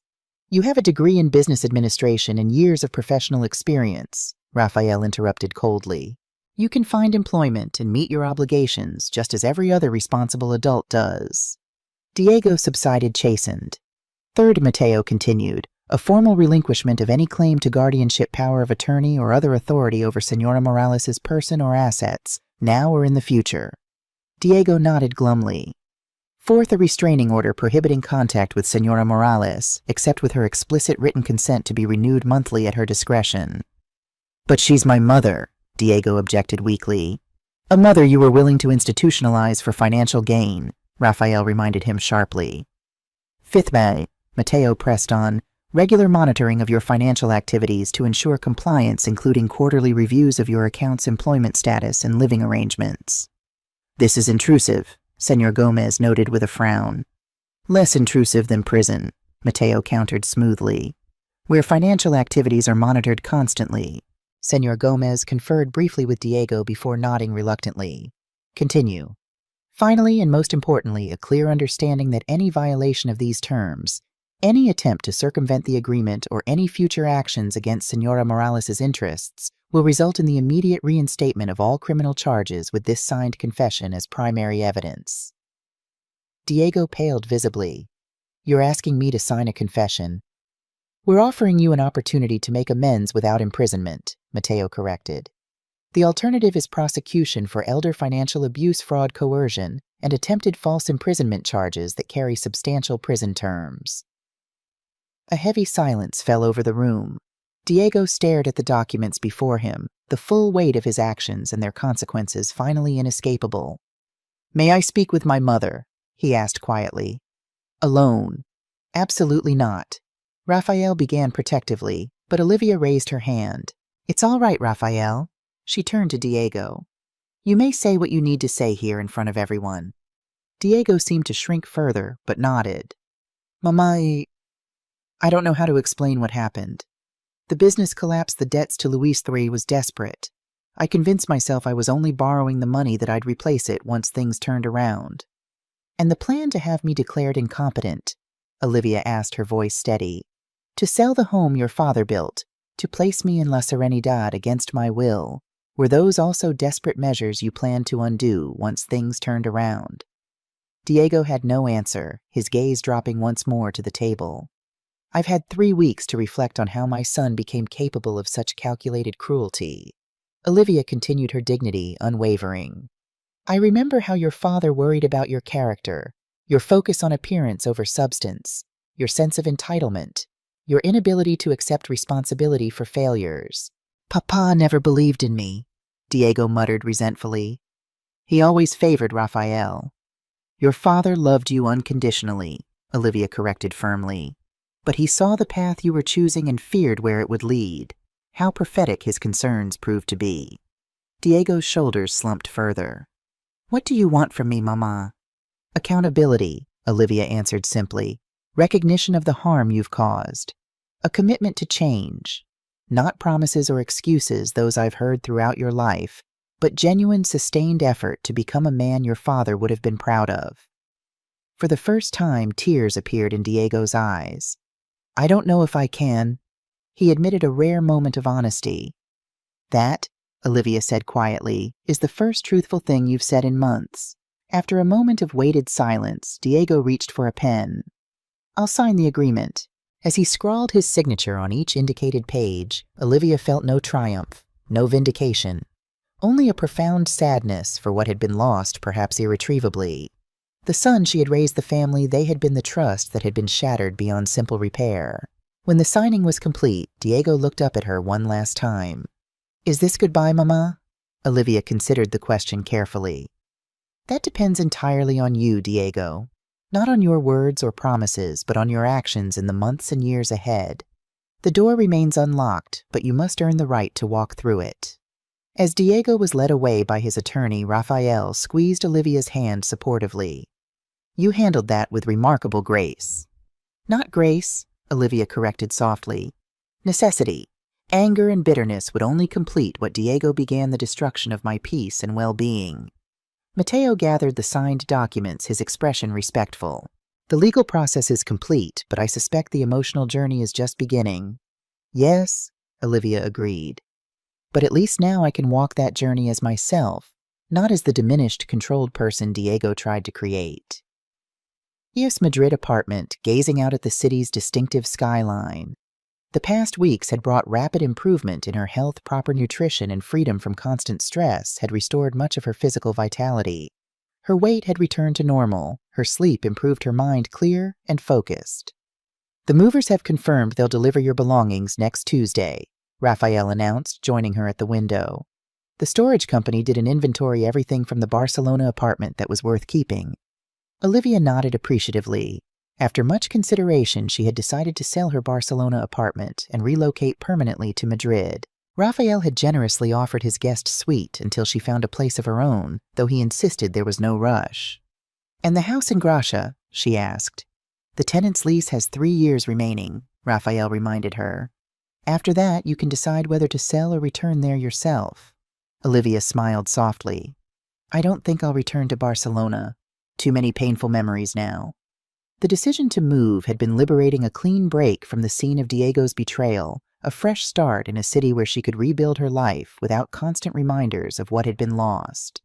You have a degree in business administration and years of professional experience, Rafael interrupted coldly. You can find employment and meet your obligations just as every other responsible adult does. Diego subsided chastened. Third, Mateo continued, A formal relinquishment of any claim to guardianship, power of attorney, or other authority over Senora Morales' person or assets, now or in the future. Diego nodded glumly. Fourth, a restraining order prohibiting contact with Senora Morales, except with her explicit written consent to be renewed monthly at her discretion. But she's my mother, Diego objected weakly. A mother you were willing to institutionalize for financial gain, Rafael reminded him sharply. Fifth, Mateo pressed on, regular monitoring of your financial activities to ensure compliance, including quarterly reviews of your account's employment status and living arrangements. This is intrusive, Senor Gomez noted with a frown. Less intrusive than prison, Mateo countered smoothly. Where financial activities are monitored constantly. Senor Gomez conferred briefly with Diego before nodding reluctantly. Continue. Finally, and most importantly, a clear understanding that any violation of these terms, any attempt to circumvent the agreement, or any future actions against Senora Morales' interests will result in the immediate reinstatement of all criminal charges with this signed confession as primary evidence. Diego paled visibly. You're asking me to sign a confession? We're offering you an opportunity to make amends without imprisonment, Mateo corrected. The alternative is prosecution for elder financial abuse, fraud, coercion, and attempted false imprisonment charges that carry substantial prison terms. A heavy silence fell over the room. Diego stared at the documents before him, the full weight of his actions and their consequences finally inescapable. May I speak with my mother? He asked quietly. Alone? Absolutely not. Rafael began protectively, but Olivia raised her hand. It's all right, Rafael. She turned to Diego. You may say what you need to say here in front of everyone. Diego seemed to shrink further, but nodded. Mama, I don't know how to explain what happened. The business collapse, the debts to Luis III was desperate. I convinced myself I was only borrowing the money that I'd replace it once things turned around. And the plan to have me declared incompetent, Olivia asked, her voice steady. To sell the home your father built, to place me in La Serenidad against my will, were those also desperate measures you planned to undo once things turned around? Diego had no answer, his gaze dropping once more to the table. I've had 3 weeks to reflect on how my son became capable of such calculated cruelty. Olivia continued, her dignity unwavering. I remember how your father worried about your character, your focus on appearance over substance, your sense of entitlement, your inability to accept responsibility for failures. Papa never believed in me, Diego muttered resentfully. He always favored Rafael. Your father loved you unconditionally, Olivia corrected firmly. But he saw the path you were choosing and feared where it would lead. How prophetic his concerns proved to be. Diego's shoulders slumped further. What do you want from me, Mama? Accountability, Olivia answered simply. Recognition of the harm you've caused. A commitment to change. Not promises or excuses, those I've heard throughout your life, but genuine, sustained effort to become a man your father would have been proud of. For the first time, tears appeared in Diego's eyes. I don't know if I can. He admitted a rare moment of honesty. That, Olivia said quietly, is the first truthful thing you've said in months. After a moment of weighted silence, Diego reached for a pen. I'll sign the agreement. As he scrawled his signature on each indicated page, Olivia felt no triumph, no vindication. Only a profound sadness for what had been lost, perhaps irretrievably. The son she had raised the family, they had been the trust that had been shattered beyond simple repair. When the signing was complete, Diego looked up at her one last time. Is this goodbye, Mama? Olivia considered the question carefully. That depends entirely on you, Diego. Not on your words or promises, but on your actions in the months and years ahead. The door remains unlocked, but you must earn the right to walk through it. As Diego was led away by his attorney, Rafael squeezed Olivia's hand supportively. You handled that with remarkable grace. Not grace, Olivia corrected softly. Necessity. Anger and bitterness would only complete what Diego began, the destruction of my peace and well-being. Mateo gathered the signed documents, his expression respectful. The legal process is complete, but I suspect the emotional journey is just beginning. Yes, Olivia agreed. But at least now I can walk that journey as myself, not as the diminished, controlled person Diego tried to create. Ius Madrid apartment, gazing out at the city's distinctive skyline. The past weeks had brought rapid improvement in her health. Proper nutrition and freedom from constant stress had restored much of her physical vitality. Her weight had returned to normal, her sleep improved, her mind clear and focused. The movers have confirmed they'll deliver your belongings next Tuesday, Raphael announced, joining her at the window. The storage company did an inventory, everything from the Barcelona apartment that was worth keeping. Olivia nodded appreciatively. After much consideration, she had decided to sell her Barcelona apartment and relocate permanently to Madrid. Raphael had generously offered his guest suite until she found a place of her own, though he insisted there was no rush. "And the house in Gracia?" she asked. "The tenant's lease has 3 years remaining," Raphael reminded her. "After that, you can decide whether to sell or return there yourself." Olivia smiled softly. "I don't think I'll return to Barcelona. Too many painful memories now." The decision to move had been liberating, a clean break from the scene of Diego's betrayal, a fresh start in a city where she could rebuild her life without constant reminders of what had been lost.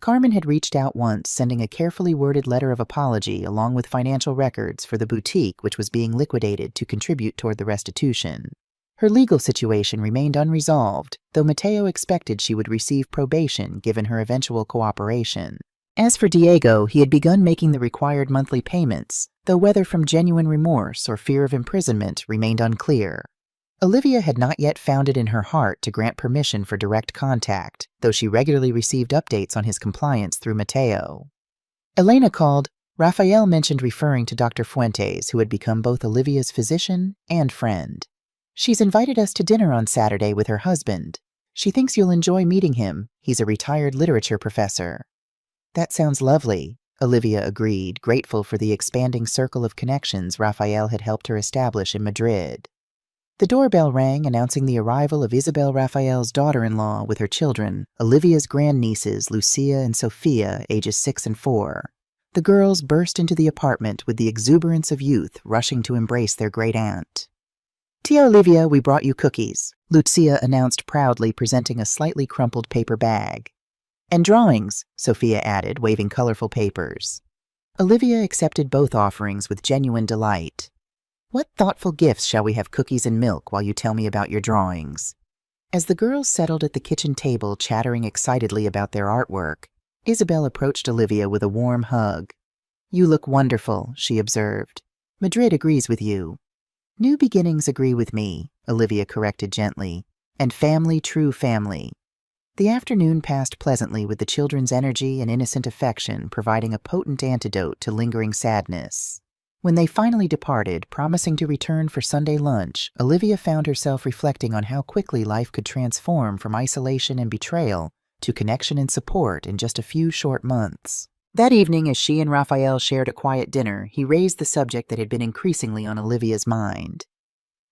Carmen had reached out once, sending a carefully worded letter of apology along with financial records for the boutique which was being liquidated to contribute toward the restitution. Her legal situation remained unresolved, though Mateo expected she would receive probation given her eventual cooperation. As for Diego, he had begun making the required monthly payments, though whether from genuine remorse or fear of imprisonment remained unclear. Olivia had not yet found it in her heart to grant permission for direct contact, though she regularly received updates on his compliance through Mateo. Elena called. Raphael mentioned referring to Dr. Fuentes, who had become both Olivia's physician and friend. "She's invited us to dinner on Saturday with her husband. She thinks you'll enjoy meeting him. He's a retired literature professor." "That sounds lovely," Olivia agreed, grateful for the expanding circle of connections Raphael had helped her establish in Madrid. The doorbell rang, announcing the arrival of Isabel, Raphael's daughter-in-law, with her children, Olivia's grandnieces Lucia and Sophia, ages 6 and 4. The girls burst into the apartment with the exuberance of youth, rushing to embrace their great-aunt. "Tia Olivia, we brought you cookies," Lucia announced proudly, presenting a slightly crumpled paper bag. "And drawings," Sophia added, waving colorful papers. Olivia accepted both offerings with genuine delight. "What thoughtful gifts shall we have? Cookies and milk while you tell me about your drawings." As the girls settled at the kitchen table, chattering excitedly about their artwork, Isabel approached Olivia with a warm hug. "You look wonderful," she observed. "Madrid agrees with you." "New beginnings agree with me," Olivia corrected gently. "And family, true family." The afternoon passed pleasantly, with the children's energy and innocent affection providing a potent antidote to lingering sadness. When they finally departed, promising to return for Sunday lunch, Olivia found herself reflecting on how quickly life could transform from isolation and betrayal to connection and support in just a few short months. That evening, as she and Raphael shared a quiet dinner, he raised the subject that had been increasingly on Olivia's mind.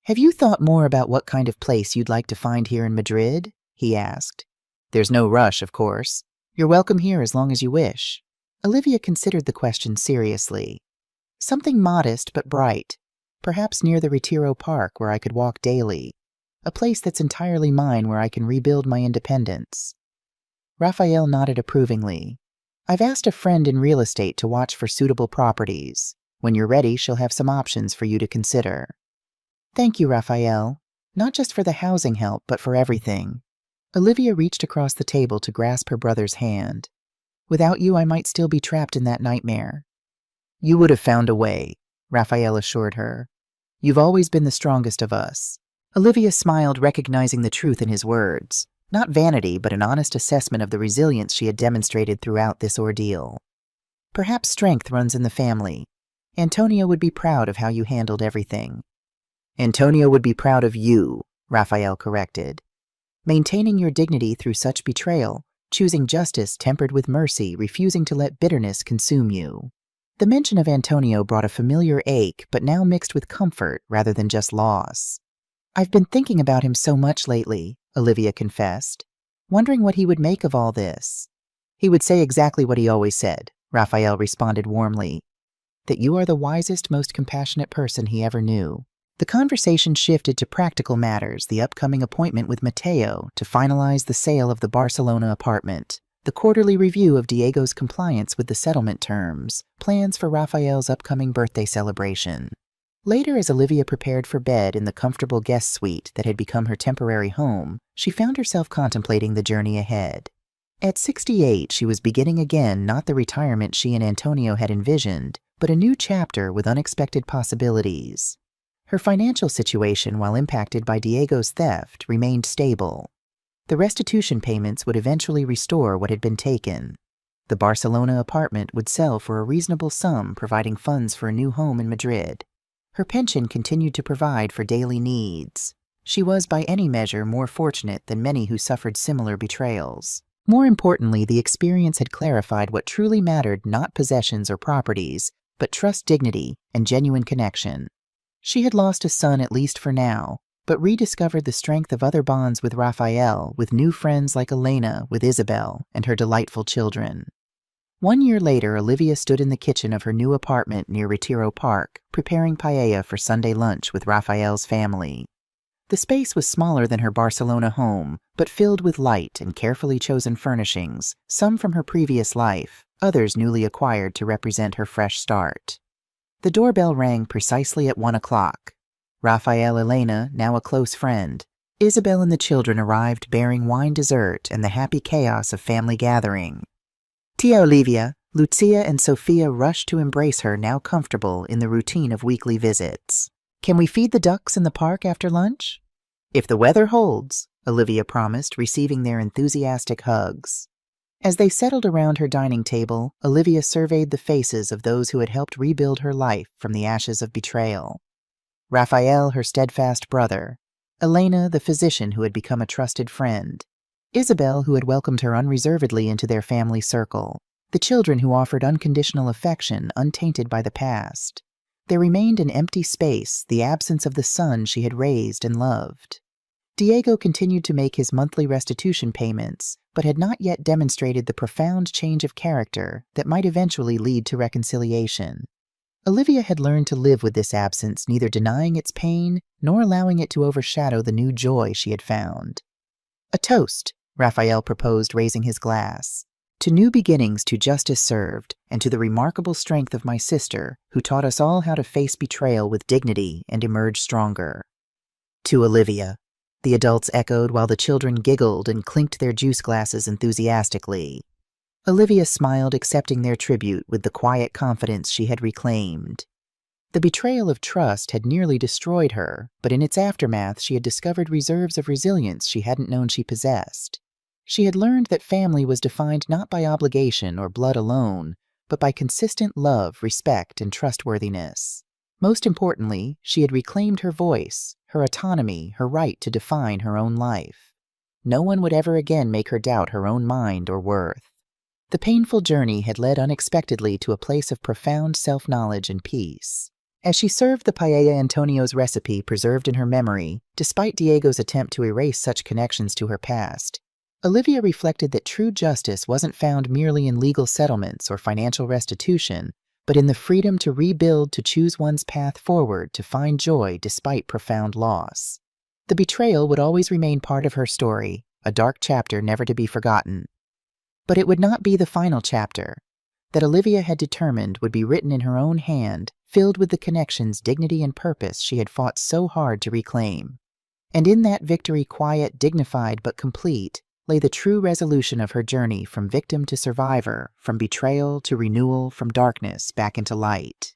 "Have you thought more about what kind of place you'd like to find here in Madrid?" he asked. "There's no rush, of course. You're welcome here as long as you wish." Olivia considered the question seriously. "Something modest but bright, perhaps near the Retiro Park where I could walk daily. A place that's entirely mine where I can rebuild my independence." Raphael nodded approvingly. "I've asked a friend in real estate to watch for suitable properties. When you're ready, she'll have some options for you to consider." "Thank you, Raphael. Not just for the housing help, but for everything." Olivia reached across the table to grasp her brother's hand. "Without you, I might still be trapped in that nightmare." "You would have found a way," Raphael assured her. "You've always been the strongest of us." Olivia smiled, recognizing the truth in his words. Not vanity, but an honest assessment of the resilience she had demonstrated throughout this ordeal. "Perhaps strength runs in the family. Antonio would be proud of how you handled everything." "Antonio would be proud of you," Raphael corrected. "Maintaining your dignity through such betrayal, choosing justice tempered with mercy, refusing to let bitterness consume you." The mention of Antonio brought a familiar ache, but now mixed with comfort rather than just loss. "I've been thinking about him so much lately," Olivia confessed, "wondering what he would make of all this." "He would say exactly what he always said," Raphael responded warmly, "that you are the wisest, most compassionate person he ever knew." The conversation shifted to practical matters, the upcoming appointment with Mateo to finalize the sale of the Barcelona apartment, the quarterly review of Diego's compliance with the settlement terms, plans for Raphael's upcoming birthday celebration. Later, as Olivia prepared for bed in the comfortable guest suite that had become her temporary home, she found herself contemplating the journey ahead. At 68, she was beginning again not the retirement she and Antonio had envisioned, but a new chapter with unexpected possibilities. Her financial situation, while impacted by Diego's theft, remained stable. The restitution payments would eventually restore what had been taken. The Barcelona apartment would sell for a reasonable sum, providing funds for a new home in Madrid. Her pension continued to provide for daily needs. She was by any measure more fortunate than many who suffered similar betrayals. More importantly, the experience had clarified what truly mattered: not possessions or properties, but trust, dignity, and genuine connection. She had lost a son, at least for now, but rediscovered the strength of other bonds with Raphael, with new friends like Elena, with Isabel, and her delightful children. 1 year later, Olivia stood in the kitchen of her new apartment near Retiro Park, preparing paella for Sunday lunch with Raphael's family. The space was smaller than her Barcelona home, but filled with light and carefully chosen furnishings, some from her previous life, others newly acquired to represent her fresh start. The doorbell rang precisely at 1 o'clock. Raphael, Elena, now a close friend, Isabel and the children arrived bearing wine dessert and the happy chaos of family gathering. Tia Olivia, Lucia, and Sophia rushed to embrace her, now comfortable in the routine of weekly visits. "Can we feed the ducks in the park after lunch?" "If the weather holds," Olivia promised, receiving their enthusiastic hugs. As they settled around her dining table, Olivia surveyed the faces of those who had helped rebuild her life from the ashes of betrayal. Raphael, her steadfast brother; Elena, the physician who had become a trusted friend; Isabel, who had welcomed her unreservedly into their family circle; the children who offered unconditional affection untainted by the past. There remained an empty space, the absence of the son she had raised and loved. Diego continued to make his monthly restitution payments, but had not yet demonstrated the profound change of character that might eventually lead to reconciliation. Olivia had learned to live with this absence, neither denying its pain nor allowing it to overshadow the new joy she had found. "A toast," Raphael proposed, raising his glass. "To new beginnings, to justice served, and to the remarkable strength of my sister, who taught us all how to face betrayal with dignity and emerge stronger." "To Olivia," the adults echoed, while the children giggled and clinked their juice glasses enthusiastically. Olivia smiled, accepting their tribute with the quiet confidence she had reclaimed. The betrayal of trust had nearly destroyed her, but in its aftermath she had discovered reserves of resilience she hadn't known she possessed. She had learned that family was defined not by obligation or blood alone, but by consistent love, respect, and trustworthiness. Most importantly, she had reclaimed her voice, her autonomy, her right to define her own life. No one would ever again make her doubt her own mind or worth. The painful journey had led unexpectedly to a place of profound self-knowledge and peace. As she served the paella Antonio's recipe preserved in her memory, despite Diego's attempt to erase such connections to her past, Olivia reflected that true justice wasn't found merely in legal settlements or financial restitution, but in the freedom to rebuild, to choose one's path forward, to find joy despite profound loss. The betrayal would always remain part of her story, a dark chapter never to be forgotten. But it would not be the final chapter. That Olivia had determined would be written in her own hand, filled with the connections, dignity, and purpose she had fought so hard to reclaim. And in that victory, quiet, dignified, but complete, lay the true resolution of her journey from victim to survivor, from betrayal to renewal, from darkness back into light.